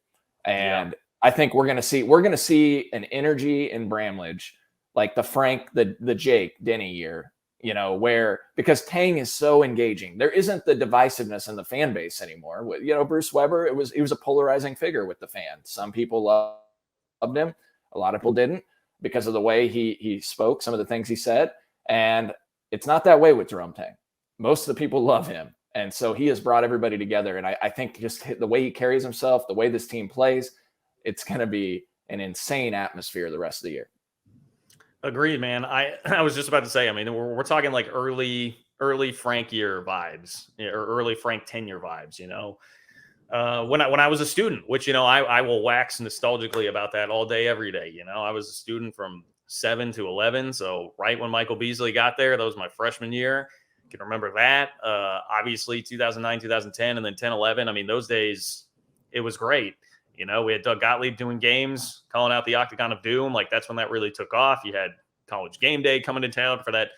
and I think we're gonna see an energy in Bramlage like the Jake Denny year, where, because Tang is so engaging, there isn't the divisiveness in the fan base anymore. With Bruce Weber, he was a polarizing figure with the fans. Some people loved him, a lot of people didn't, because of the way he spoke, some of the things he said, and it's not that way with Jerome Tang. Most of the people love him. And so he has brought everybody together. And I think just the way he carries himself, the way this team plays, it's going to be an insane atmosphere the rest of the year. Agreed, man. I was just about to say, I mean, we're talking like early Frank year vibes, or early Frank tenure vibes, when I was a student, which, I will wax nostalgically about that all day, every day. I was a student from 7 to 11. So right when Michael Beasley got there, that was my freshman year. Can remember that. Obviously 2009, 2010, and then 10, 11. I mean, those days it was great. We had Doug Gottlieb doing games, calling out the Octagon of Doom. Like, that's when that really took off. You had College Game Day coming to town for that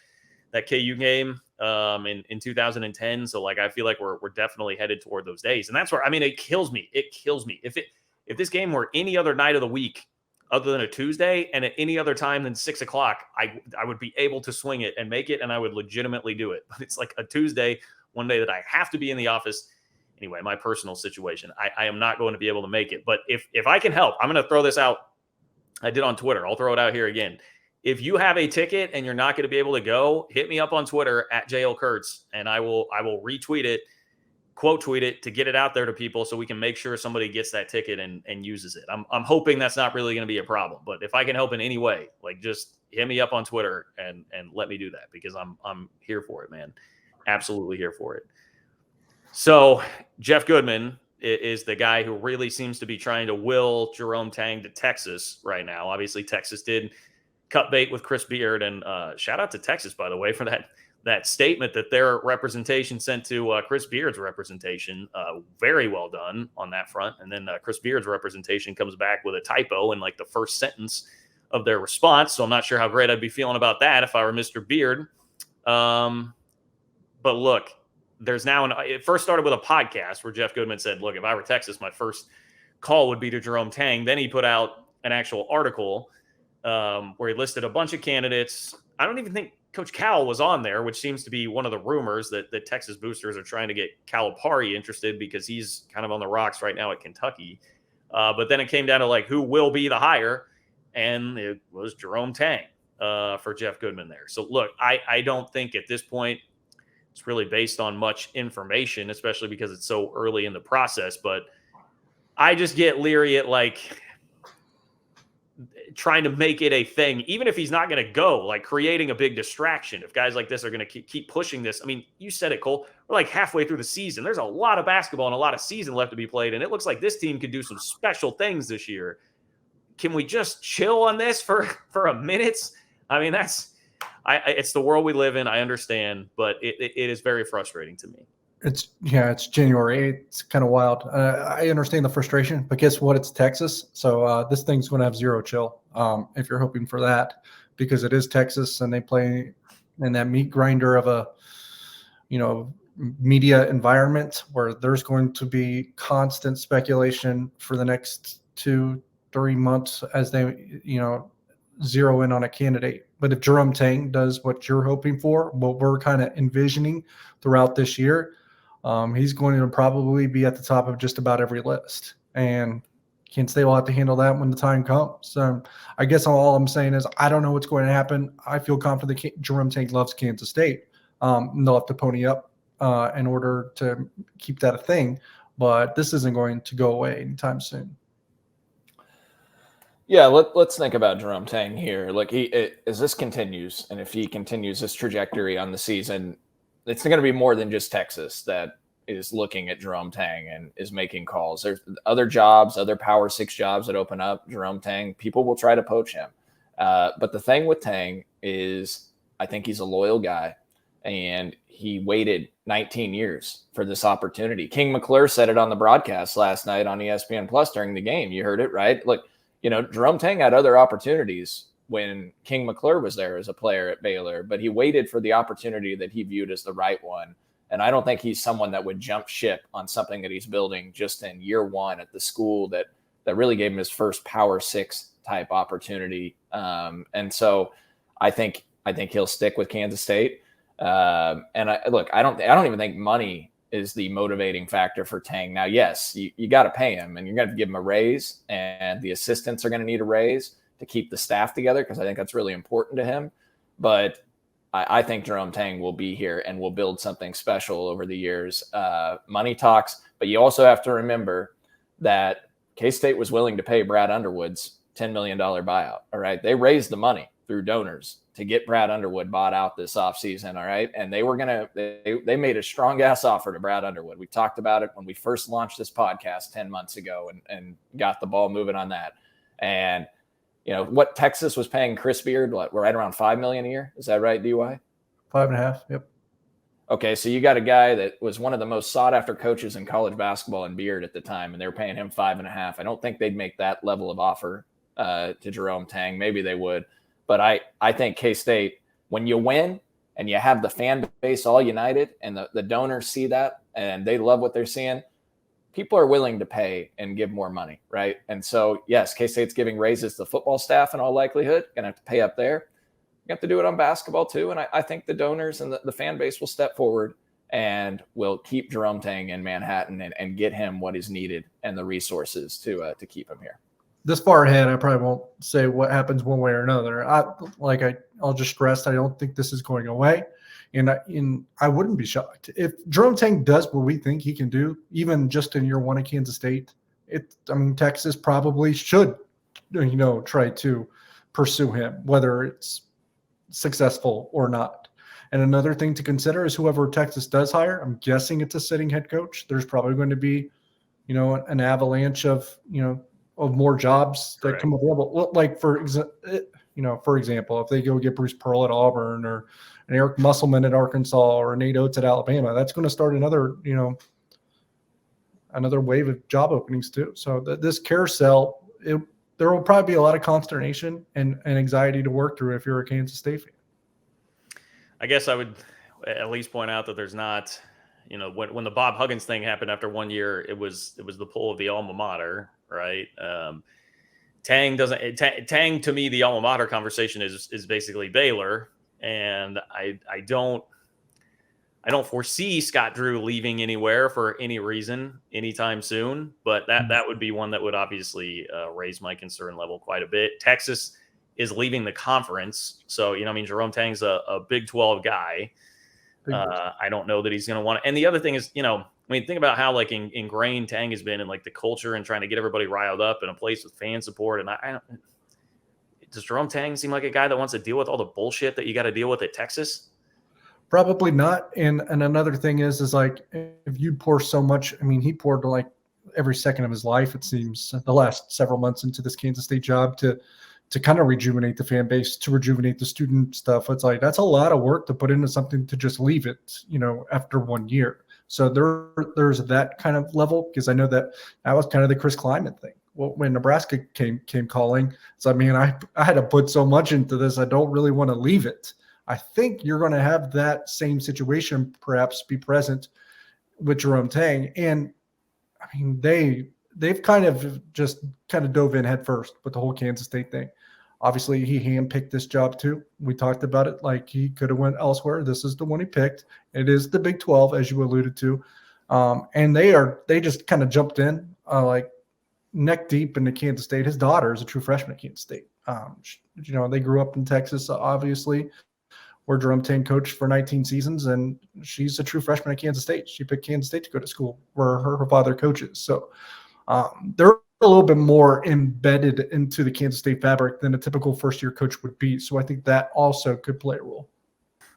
KU game in 2010. So like, I feel like we're definitely headed toward those days. And that's where, I mean, it kills me. It kills me. If this game were any other night of the week other than a Tuesday, and at any other time than 6 o'clock, I would be able to swing it and make it, and I would legitimately do it. But it's like a Tuesday, one day that I have to be in the office. Anyway, my personal situation, I am not going to be able to make it. But if I can help, I'm going to throw this out. I did on Twitter. I'll throw it out here again. If you have a ticket and you're not going to be able to go, hit me up on Twitter at JL Kurtz, and I will retweet it, quote tweet it, to get it out there to people so we can make sure somebody gets that ticket and uses it. I'm hoping that's not really going to be a problem, but if I can help in any way, like, just hit me up on Twitter and let me do that, because I'm here for it, man. Absolutely here for it. So Jeff Goodman is the guy who really seems to be trying to will Jerome Tang to Texas right now. Obviously, Texas did cut bait with Chris Beard, and shout out to Texas, by the way, for that statement that their representation sent to Chris Beard's representation. Very well done on that front. And then Chris Beard's representation comes back with a typo in like the first sentence of their response. So I'm not sure how great I'd be feeling about that if I were Mr. Beard. But look, there's now it first started with a podcast where Jeff Goodman said, look, if I were Texas, my first call would be to Jerome Tang. Then he put out an actual article where he listed a bunch of candidates. I don't even think Coach Cal was on there, which seems to be one of the rumors that the Texas boosters are trying to get Calipari interested, because he's kind of on the rocks right now at Kentucky. But then it came down to like who will be the hire, and it was Jerome Tang for Jeff Goodman there. So look, I don't think at this point it's really based on much information, especially because it's so early in the process. But I just get leery at like trying to make it a thing, even if he's not going to go, like creating a big distraction. If guys like this are going to keep pushing this, I mean, you said it, Cole, we're like halfway through the season. There's a lot of basketball and a lot of season left to be played. And it looks like this team could do some special things this year. Can we just chill on this for a minute? I mean, it's the world we live in. I understand, but it is very frustrating to me. It's January 8th. It's kind of wild. I understand the frustration, but guess what? It's Texas. So this thing's going to have zero chill if you're hoping for that, because it is Texas and they play in that meat grinder of a, media environment where there's going to be constant speculation for the next 2-3 months as they, zero in on a candidate. But if Jerome Tang does what you're hoping for, what we're kind of envisioning throughout this year, He's going to probably be at the top of just about every list. And Kansas State will have to handle that when the time comes. I guess all I'm saying is I don't know what's going to happen. I feel confident that Jerome Tang loves Kansas State. They'll have to pony up in order to keep that a thing. But this isn't going to go away anytime soon. Yeah, let's think about Jerome Tang here. Like as this continues, and if he continues this trajectory on the season, it's going to be more than just Texas that is looking at Jerome Tang and is making calls. There's other jobs, other Power 6 jobs that open up. Jerome Tang, people will try to poach him. But the thing with Tang is I think he's a loyal guy, and he waited 19 years for this opportunity. King McClure said it on the broadcast last night on ESPN Plus during the game. You heard it, right? Look, Jerome Tang had other opportunities when King McClure was there as a player at Baylor, but he waited for the opportunity that he viewed as the right one. And I don't think he's someone that would jump ship on something that he's building just in year one at the school that really gave him his first Power 6 type opportunity. And so I think he'll stick with Kansas State. And I don't even think money is the motivating factor for Tang. Now, yes, you got to pay him, and you're going to give him a raise, and the assistants are going to need a raise to keep the staff together, because I think that's really important to him. But I think Jerome Tang will be here and will build something special over the years. Money talks, but you also have to remember that K-State was willing to pay Brad Underwood's $10 million buyout. All right. They raised the money through donors to get Brad Underwood bought out this offseason. All right. And they made a strong ass offer to Brad Underwood. We talked about it when we first launched this podcast 10 months ago and got the ball moving on that. And what Texas was paying Chris Beard, we're right around $5 million a year. Is that right, DY? 5.5. Yep. Okay, so you got a guy that was one of the most sought after coaches in college basketball in Beard at the time, and they were paying him 5.5. I don't think they'd make that level of offer to Jerome Tang. Maybe they would, but I think K-State, when you win and you have the fan base all united and the donors see that and they love what they're seeing, people are willing to pay and give more money, right? And so, yes, K-State's giving raises to the football staff in all likelihood, going to have to pay up there. You have to do it on basketball too, and I think the donors and the fan base will step forward and will keep Jerome Tang in Manhattan and get him what is needed and the resources to keep him here. This far ahead, I probably won't say what happens one way or another. I'll just stress I don't think this is going away. And I wouldn't be shocked if Jerome Tang does what we think he can do, even just in year one at Kansas State. Texas probably should, try to pursue him, whether it's successful or not. And another thing to consider is whoever Texas does hire, I'm guessing it's a sitting head coach. There's probably going to be, an avalanche of more jobs that come available. Like for example, if they go get Bruce Pearl at Auburn or an Eric Musselman at Arkansas or Nate Oates at Alabama, that's going to start another wave of job openings too. So this carousel, there will probably be a lot of consternation and anxiety to work through if you're a Kansas State fan. I guess I would at least point out that there's not, when the Bob Huggins thing happened after 1 year, it was the pull of the alma mater, right? Tang to me, the alma mater conversation is basically Baylor. And I don't foresee Scott Drew leaving anywhere for any reason anytime soon, but that would be one that would obviously raise my concern level quite a bit. Texas is leaving the conference. So, Jerome Tang's a Big 12 guy. I don't know that he's going to want to. And the other thing is, think about how ingrained Tang has been in the culture and trying to get everybody riled up in a place with fan support. And does Jerome Tang seem like a guy that wants to deal with all the bullshit that you got to deal with at Texas? Probably not. And another thing is if you pour so much, he poured every second of his life, it seems, the last several months into this Kansas State job to kind of rejuvenate the fan base, to rejuvenate the student stuff. It's that's a lot of work to put into something to just leave it, after 1 year. So there's that kind of level, because I know that was kind of the Chris Kleiman thing. Well, when Nebraska came calling, so I had to put so much into this, I don't really want to leave it. I think you're going to have that same situation perhaps be present with Jerome Tang. And they've kind of dove in head first with the whole Kansas State thing. Obviously, he handpicked this job too. We talked about it. He could have went elsewhere. This is the one he picked. It is the Big 12, as you alluded to. And they just kind of jumped in like neck deep into Kansas State. His daughter is a true freshman at Kansas State. They grew up in Texas, obviously, where Jerome Tang coached for 19 seasons, and she's a true freshman at Kansas State. She picked Kansas State to go to school where her father coaches. So they're a little bit more embedded into the Kansas State fabric than a typical first-year coach would be. So I think that also could play a role.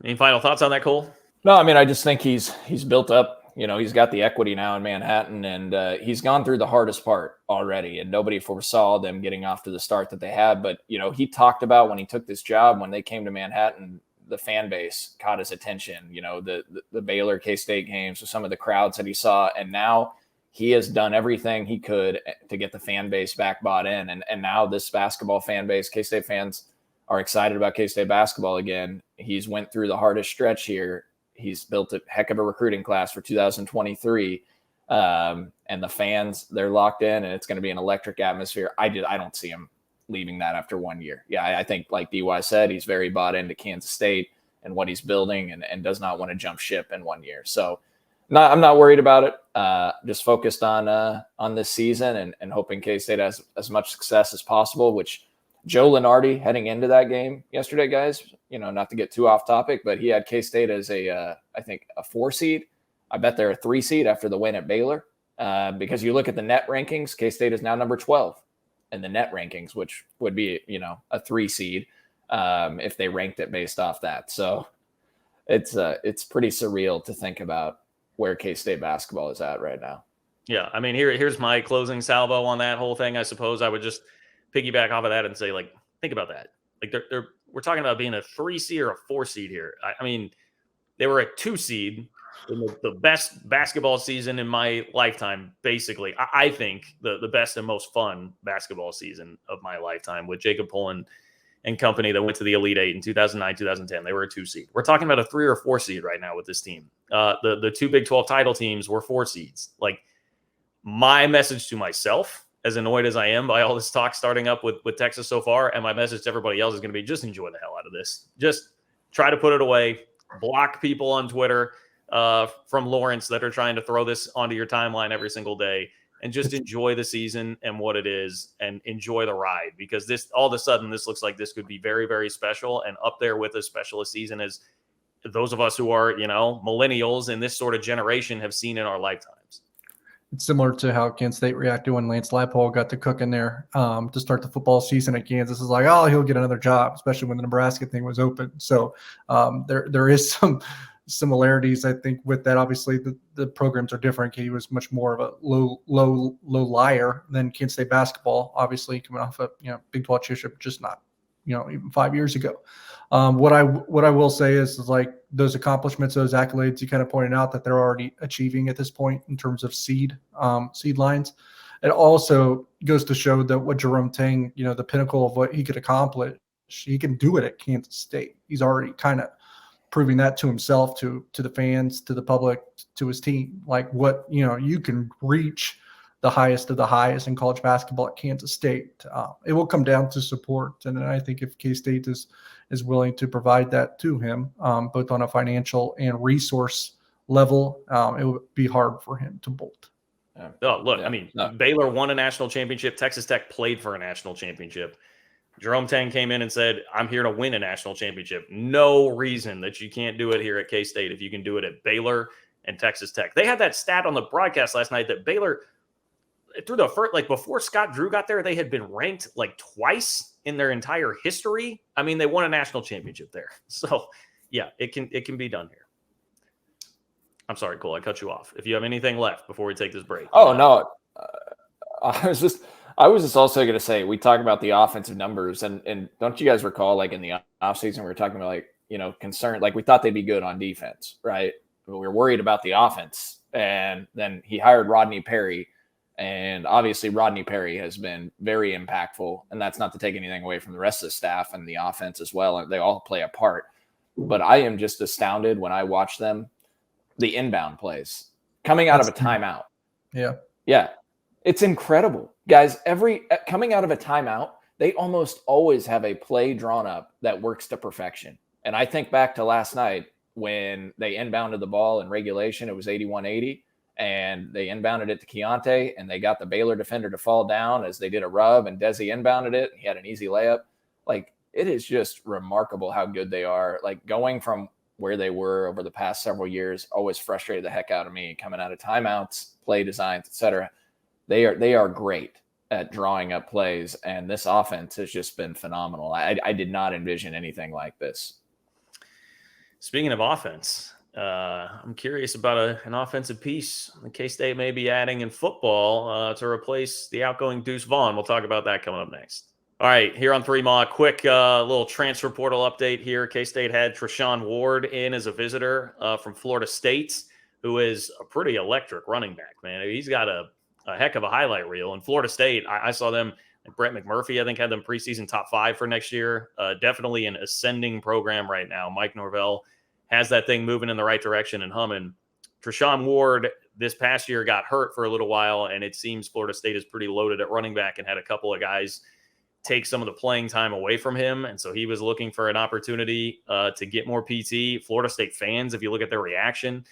Any final thoughts on that, Cole? No, I mean, I just think he's built up. He's got the equity now in Manhattan, and he's gone through the hardest part already, and nobody foresaw them getting off to the start that they had. But, he talked about when he took this job, when they came to Manhattan, the fan base caught his attention, the Baylor K-State games with some of the crowds that he saw. And now he has done everything he could to get the fan base back bought in. And now this basketball fan base, K-State fans are excited about K-State basketball again. He's went through the hardest stretch here. He's built a heck of a recruiting class for 2023. And the fans, they're locked in, and it's going to be an electric atmosphere. I don't see him leaving that after 1 year. Yeah, I think, like DY said, he's very bought into Kansas State and what he's building, and does not want to jump ship in 1 year. So I'm not worried about it. Just focused on this season and hoping K-State has as much success as possible, which Joe Lenardi heading into that game yesterday, guys, not to get too off topic, but he had K-State as I think a 4 seed. I bet they're a 3 seed after the win at Baylor, because you look at the net rankings, K-State is now number 12 in the net rankings, which would be, a 3 seed if they ranked it based off that. So it's pretty surreal to think about where K-State basketball is at right now. Yeah, I mean, here's my closing salvo on that whole thing. I suppose I would just piggyback off of that and say, think about that. We're talking about being a 3 seed or a 4 seed here. I mean, they were a 2 seed in the best basketball season in my lifetime, basically. I think the best and most fun basketball season of my lifetime with Jacob Pullen and company that went to the Elite Eight in 2009, 2010. They were a 2 seed. We're talking about a 3 or 4 seed right now with this team. The 2 Big 12 title teams were 4 seeds. My message to myself, as annoyed as I am by all this talk starting up with Texas so far, and my message to everybody else is going to be, just enjoy the hell out of this. Just try to put it away. Block people on Twitter from Lawrence that are trying to throw this onto your timeline every single day, and just enjoy the season and what it is, and enjoy the ride, because this, all of a sudden, this looks like this could be very, very special, and up there with as special a season as those of us who are, millennials in this sort of generation have seen in our lifetimes. It's similar to how Kansas State reacted when Lance Leipold got to cooking there to start the football season at Kansas. Is like, oh, he'll get another job, especially when the Nebraska thing was open. So there is some similarities, I think, with that. Obviously, the programs are different. He was much more of a low liar than Kansas State basketball, obviously coming off a Big 12 championship, just not even 5 years ago. What I will say is like those accomplishments, those accolades you kind of pointed out that they're already achieving at this point in terms of seed lines. It also goes to show that what Jerome Tang, the pinnacle of what he could accomplish, he can do it at Kansas State. He's already kind of proving that to himself, to the fans, to the public, to his team. Like what, you can reach the highest of the highest in college basketball at Kansas State. It will come down to support. And I think if K-State is willing to provide that to him, both on a financial and resource level, it would be hard for him to bolt. Oh, look, I mean, Baylor won a national championship. Texas Tech played for a national championship. Jerome Tang came in and said, I'm here to win a national championship. No reason that you can't do it here at K-State if you can do it at Baylor and Texas Tech. They had that stat on the broadcast last night that Baylor, through the first, before Scott Drew got there, they had been ranked twice in their entire history. I mean, they won a national championship there. So, yeah, it can be done here. I'm sorry, Cole, I cut you off. If you have anything left before we take this break. Oh, no. I was just also going to say, we talk about the offensive numbers, and don't you guys recall, in the offseason, we were talking about, concern, we thought they'd be good on defense, right? But we were worried about the offense. And then he hired Rodney Perry. And obviously Rodney Perry has been very impactful, and that's not to take anything away from the rest of the staff and the offense as well. They all play a part, but I am just astounded when I watch them, the inbound plays coming out of a timeout. Yeah. It's incredible, guys. Coming out of a timeout, they almost always have a play drawn up that works to perfection. And I think back to last night when they inbounded the ball in regulation, it was 81-80. and they inbounded it to Keontae, and they got the Baylor defender to fall down as they did a rub, and Desi inbounded it. He had an easy layup. Like, it is just remarkable how good they are. Like, going from where they were over the past several years always frustrated the heck out of me, coming out of timeouts, play designs, etc. They are great at drawing up plays, and this offense has just been phenomenal. I did not envision anything like this. Speaking of offense, I'm curious about an offensive piece that K-State may be adding in football to replace the outgoing Deuce Vaughn. We'll talk about that coming up next. All right, here on 3 quick little transfer portal update here. K-State had Treshaun Ward in as a visitor from Florida State, who is a pretty electric running back, man. He's got a heck of a highlight reel. In Florida State, I saw them, Brett McMurphy, I think, had them preseason top 5 for next year. Definitely an ascending program right now. Mike Norvell has that thing moving in the right direction and humming. Treshaun Ward this past year got hurt for a little while, and it seems Florida State is pretty loaded at running back and had a couple of guys take some of the playing time away from him. And so he was looking for an opportunity to get more PT. Florida State fans, if you look at their reaction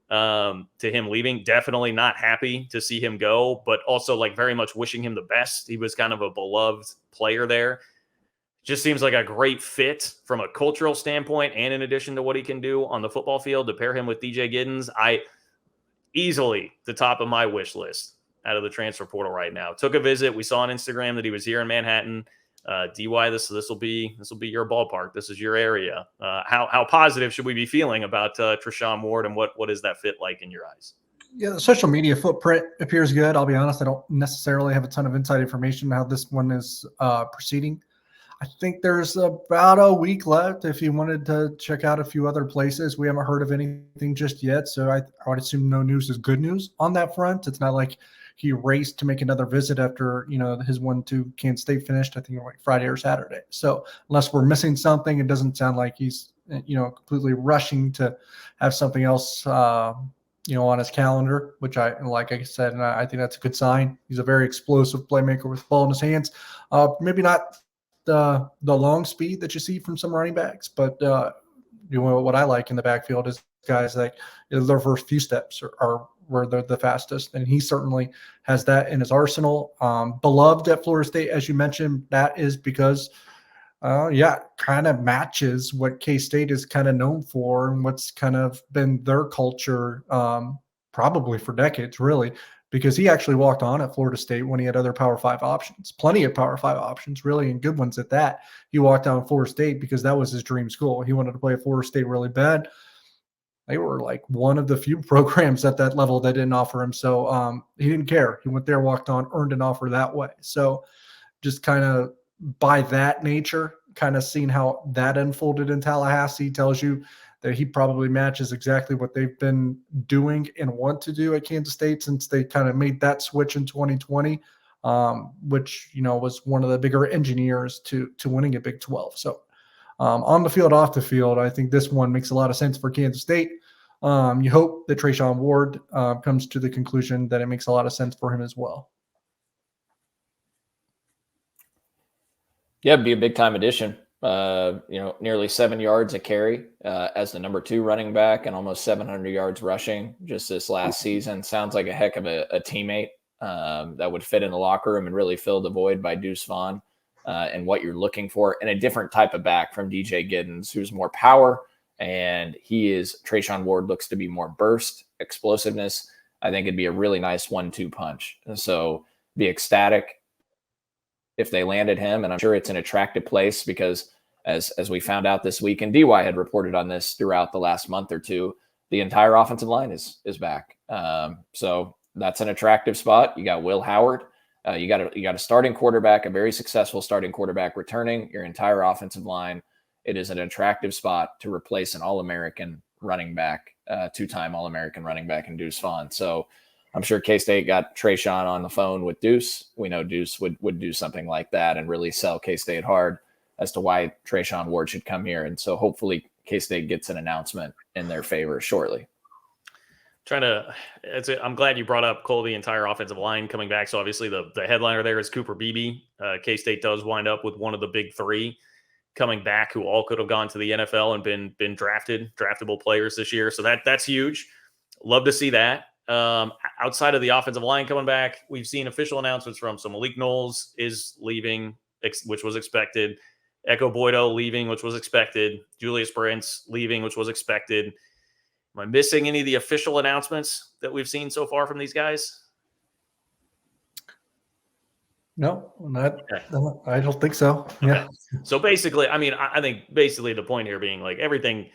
to him leaving, definitely not happy to see him go, but also like very much wishing him the best. He was kind of a beloved player there. Just seems like a great fit from a cultural standpoint, and in addition to what he can do on the football field, to pair him with DJ Giddens, easily the top of my wish list out of the transfer portal right now. Took a visit. We saw on Instagram that he was here in Manhattan. DY, this will be your ballpark. This is your area. How positive should we be feeling about Treshaun Ward, and what is that fit like in your eyes? Yeah, the social media footprint appears good. I'll be honest, I don't necessarily have a ton of inside information on how this one is proceeding. I think there's about a week left if you wanted to check out a few other places. We haven't heard of anything just yet, so I would assume no news is good news on that front. It's not like he raced to make another visit after, his 1-2 Kansas State finished, I think like Friday or Saturday. So unless we're missing something, it doesn't sound like he's, completely rushing to have something else, on his calendar, which like I said, and I think that's a good sign. He's a very explosive playmaker with the ball in his hands. Maybe not the long speed that you see from some running backs, but what I like in the backfield is guys that their first few steps are where they're the fastest, and he certainly has that in his arsenal. Beloved at Florida State, as you mentioned, that is because kind of matches what K-State is kind of known for and what's kind of been their culture probably for decades, really, because he actually walked on at Florida State when he had other Power 5 options, plenty of Power 5 options, really, and good ones at that. He walked on at Florida State because that was his dream school. He wanted to play at Florida State really bad. They were like one of the few programs at that level that didn't offer him. So he didn't care. He went there, walked on, earned an offer that way. So just kind of by that nature, kind of seeing how that unfolded in Tallahassee tells you that he probably matches exactly what they've been doing and want to do at Kansas State since they kind of made that switch in 2020, which, was one of the bigger engineers to winning a Big 12. So on the field, off the field, I think this one makes a lot of sense for Kansas State. You hope that Treshaun Ward comes to the conclusion that it makes a lot of sense for him as well. Yeah, it'd be a big-time addition. Nearly 7 yards a carry as the number 2 running back and almost 700 yards rushing just this last season. Sounds like a heck of a teammate that would fit in the locker room and really fill the void by Deuce Vaughn and what you're looking for, and a different type of back from DJ Giddens, who's more power, and Treshaun Ward looks to be more burst, explosiveness. I think it'd be a really nice 1-2 punch. And so be ecstatic if they landed him, and I'm sure it's an attractive place because as we found out this week, and DY had reported on this throughout the last month or two, the entire offensive line is back. So that's an attractive spot. You got Will Howard. You got a starting quarterback, a very successful starting quarterback returning your entire offensive line. It is an attractive spot to replace an All-American running back, 2-time All-American running back in Deuce Vaughn. So I'm sure K-State got Treshaun on the phone with Deuce. We know Deuce would do something like that and really sell K-State hard as to why Treshaun Ward should come here. And so hopefully K-State gets an announcement in their favor shortly. I'm glad you brought up Cole, the entire offensive line coming back. So obviously the headliner there is Cooper Beebe. K-State does wind up with one of the big 3 coming back who all could have gone to the NFL and been draftable players this year. So that's huge. Love to see that. outside of the offensive line coming back, we've seen official announcements from Malik Knowles is leaving, which was expected. Echo Boydo leaving, which was expected. Julius Brents leaving, which was expected. Am I missing any of the official announcements that we've seen so far from these guys? No, I don't think so. Okay. Yeah. So basically, I mean, I think basically the point here being like everything,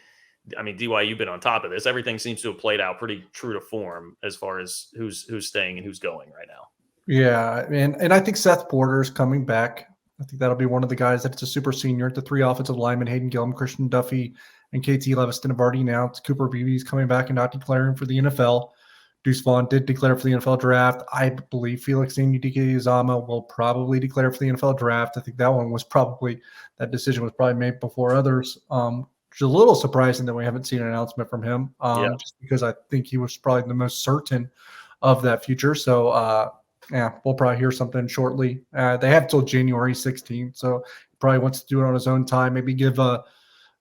I mean, DY, you've been on top of this. Everything seems to have played out pretty true to form as far as who's staying and who's going right now. Yeah, and I think Seth Porter's coming back. I think that'll be one of the guys that's a super senior. The 3 offensive linemen, Hayden Gillum, Christian Duffy, and KT Leviston have already announced. Cooper Beebe's coming back and not declaring for the NFL. Deuce Vaughn did declare for the NFL draft. I believe Felix Uzama will probably declare for the NFL draft. I think that decision was probably made before others. Which is a little surprising that we haven't seen an announcement from him, just because I think he was probably the most certain of that future. So, we'll probably hear something shortly. They have till January 16th, so he probably wants to do it on his own time. Maybe give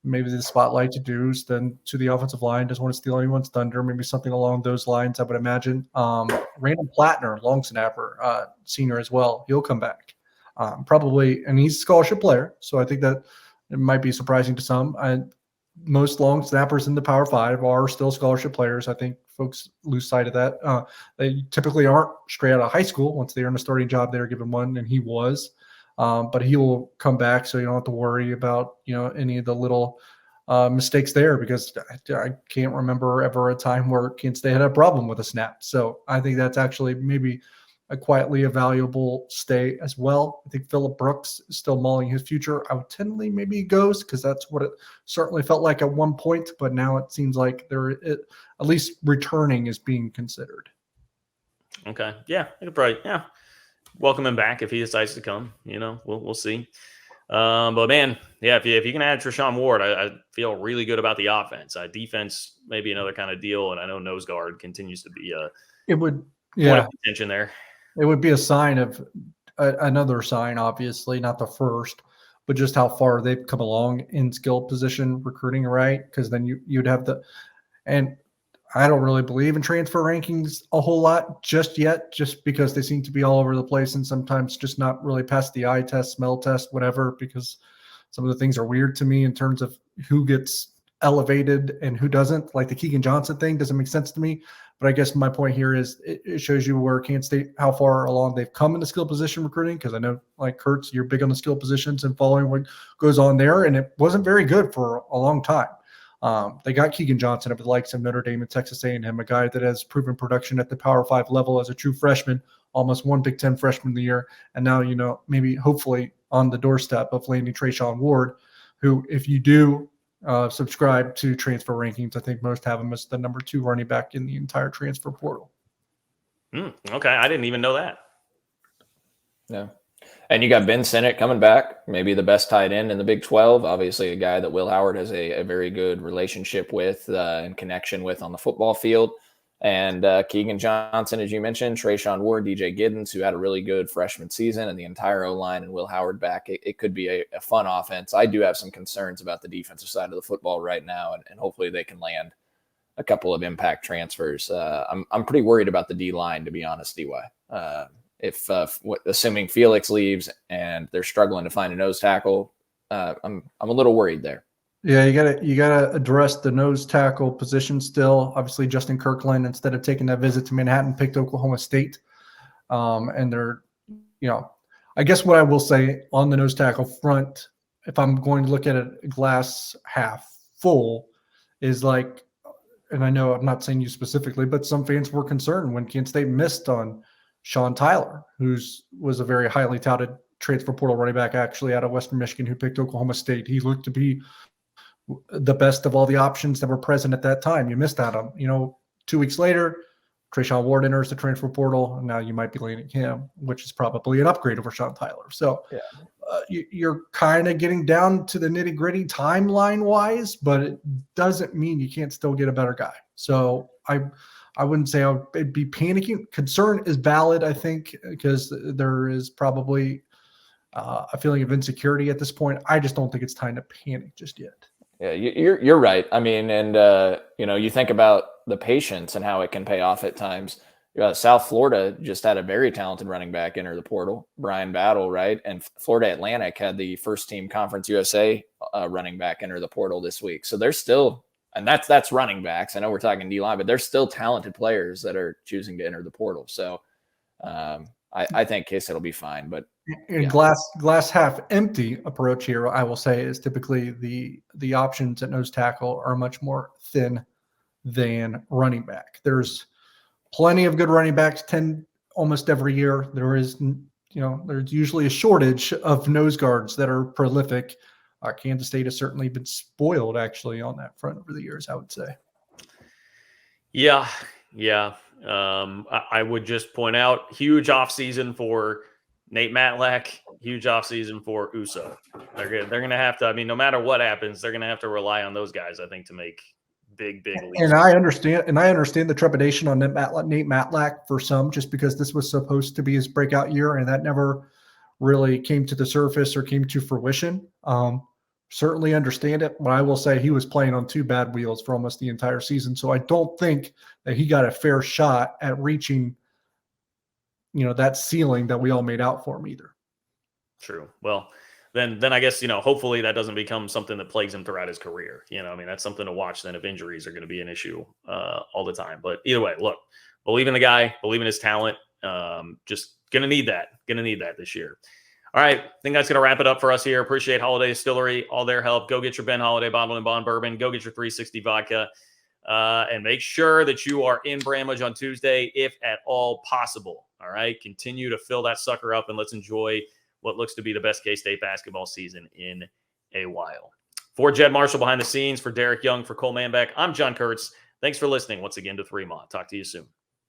maybe the spotlight to Deuce, then to the offensive line. Doesn't want to steal anyone's thunder. Maybe something along those lines, I would imagine. Randall Plattner, long snapper, senior as well. He'll come back. Probably, and he's a scholarship player, so I think that it might be surprising to some. Most long snappers in the Power 5 are still scholarship players. I think folks lose sight of that. They typically aren't straight out of high school. Once they earn a starting job, they're given one, and he was. But he will come back, so you don't have to worry about any of the little mistakes there, because I can't remember ever a time where Kansas State had a problem with a snap. So I think that's actually maybe quietly a valuable stay as well. I think Phillip Brooks is still mulling his future. I would tentatively maybe he goes, because that's what it certainly felt like at one point, but now it seems like at least returning is being considered. Okay. Yeah. I could probably, welcome him back if he decides to come. We'll see. But man, if you can add Treshaun Ward, I feel really good about the offense. Defense, maybe another kind of deal. And I know nose guard continues to be point of contention there. It would be a sign of another sign, obviously, not the first, but just how far they've come along in skill position recruiting, right? Because then you'd have and I don't really believe in transfer rankings a whole lot just yet, just because they seem to be all over the place and sometimes just not really pass the eye test, smell test, whatever, because some of the things are weird to me in terms of who gets elevated and who doesn't. Like the Keegan Johnson thing doesn't make sense to me. But I guess my point here is it shows you where Kansas State, how far along they've come in the skill position recruiting, because I know, like Kurtz, you're big on the skill positions and following what goes on there, and it wasn't very good for a long time. They got Keegan Johnson of the likes of Notre Dame and Texas A&M, a guy that has proven production at the Power 5 level as a true freshman, almost won Big Ten freshman of the year, and now, maybe hopefully on the doorstep of landing Treshaun Ward, who, if you do subscribe to transfer rankings, I think most have him as the number 2 running back in the entire transfer portal. Okay, I didn't even know that. Yeah. And you got Ben Sinnott coming back, maybe the best tight end in the Big 12. Obviously, a guy that Will Howard has a very good relationship with and connection with on the football field. And Keegan Johnson, as you mentioned, Treshaun Ward, DJ Giddens, who had a really good freshman season, and the entire O-line, and Will Howard back. It could be a fun offense. I do have some concerns about the defensive side of the football right now, and hopefully they can land a couple of impact transfers. I'm pretty worried about the D-line, to be honest, DY. Assuming Felix leaves and they're struggling to find a nose tackle, I'm a little worried there. Yeah, you gotta address the nose tackle position still. Obviously, Justin Kirkland, instead of taking that visit to Manhattan, picked Oklahoma State. And they're, I guess what I will say on the nose tackle front, if I'm going to look at a glass half full, is like, and I know I'm not saying you specifically, but some fans were concerned when Kansas State missed on Sean Tyler, was a very highly touted transfer portal running back, actually out of Western Michigan, who picked Oklahoma State. He looked to be the best of all the options that were present at that time. You missed out on, 2 weeks later, Treshaun Ward enters the transfer portal, and now you might be landing him, which is probably an upgrade over Sean Tyler. So you're kind of getting down to the nitty gritty timeline wise, but it doesn't mean you can't still get a better guy. So I wouldn't say I'd be panicking. Concern is valid, I think, because there is probably a feeling of insecurity at this point. I just don't think it's time to panic just yet. Yeah, you're right. I mean, and you think about the patience and how it can pay off at times. South Florida just had a very talented running back enter the portal, Brian Battle, right? And Florida Atlantic had the first team Conference USA running back enter the portal this week. So there's still, and that's running backs. I know we're talking D-line, but there's still talented players that are choosing to enter the portal. So I think K-State will be fine. But in glass half empty approach here, I will say, is typically the options at nose tackle are much more thin than running back. There's plenty of good running backs almost every year. There's usually a shortage of nose guards that are prolific. Kansas State has certainly been spoiled actually on that front over the years, I would say. Yeah. I would just point out huge offseason for Nate Matlack, huge offseason for Uso. They're going to have to, no matter what happens, they're going to have to rely on those guys, I think, to make big leaps. And I understand the trepidation on Nate Matlack for some, just because this was supposed to be his breakout year, and that never really came to the surface or came to fruition. Certainly understand it, but I will say he was playing on two bad wheels for almost the entire season. So I don't think that he got a fair shot at reaching, that ceiling that we all made out for him either. True. Well, then I guess, hopefully that doesn't become something that plagues him throughout his career. That's something to watch then if injuries are going to be an issue all the time. But either way, look, believe in the guy, believe in his talent. Just going to need that this year. All right. I think that's going to wrap it up for us here. Appreciate Holiday Distillery, all their help. Go get your Ben Holiday Bottled and Bond Bourbon. Go get your 360 vodka. And make sure that you are in Bramlage on Tuesday, if at all possible. All right. Continue to fill that sucker up, and let's enjoy what looks to be the best K-State basketball season in a while. For Jed Marshall behind the scenes, for Derek Young, for Cole Manbeck, I'm John Kurtz. Thanks for listening once again to 3 Mod. Talk to you soon.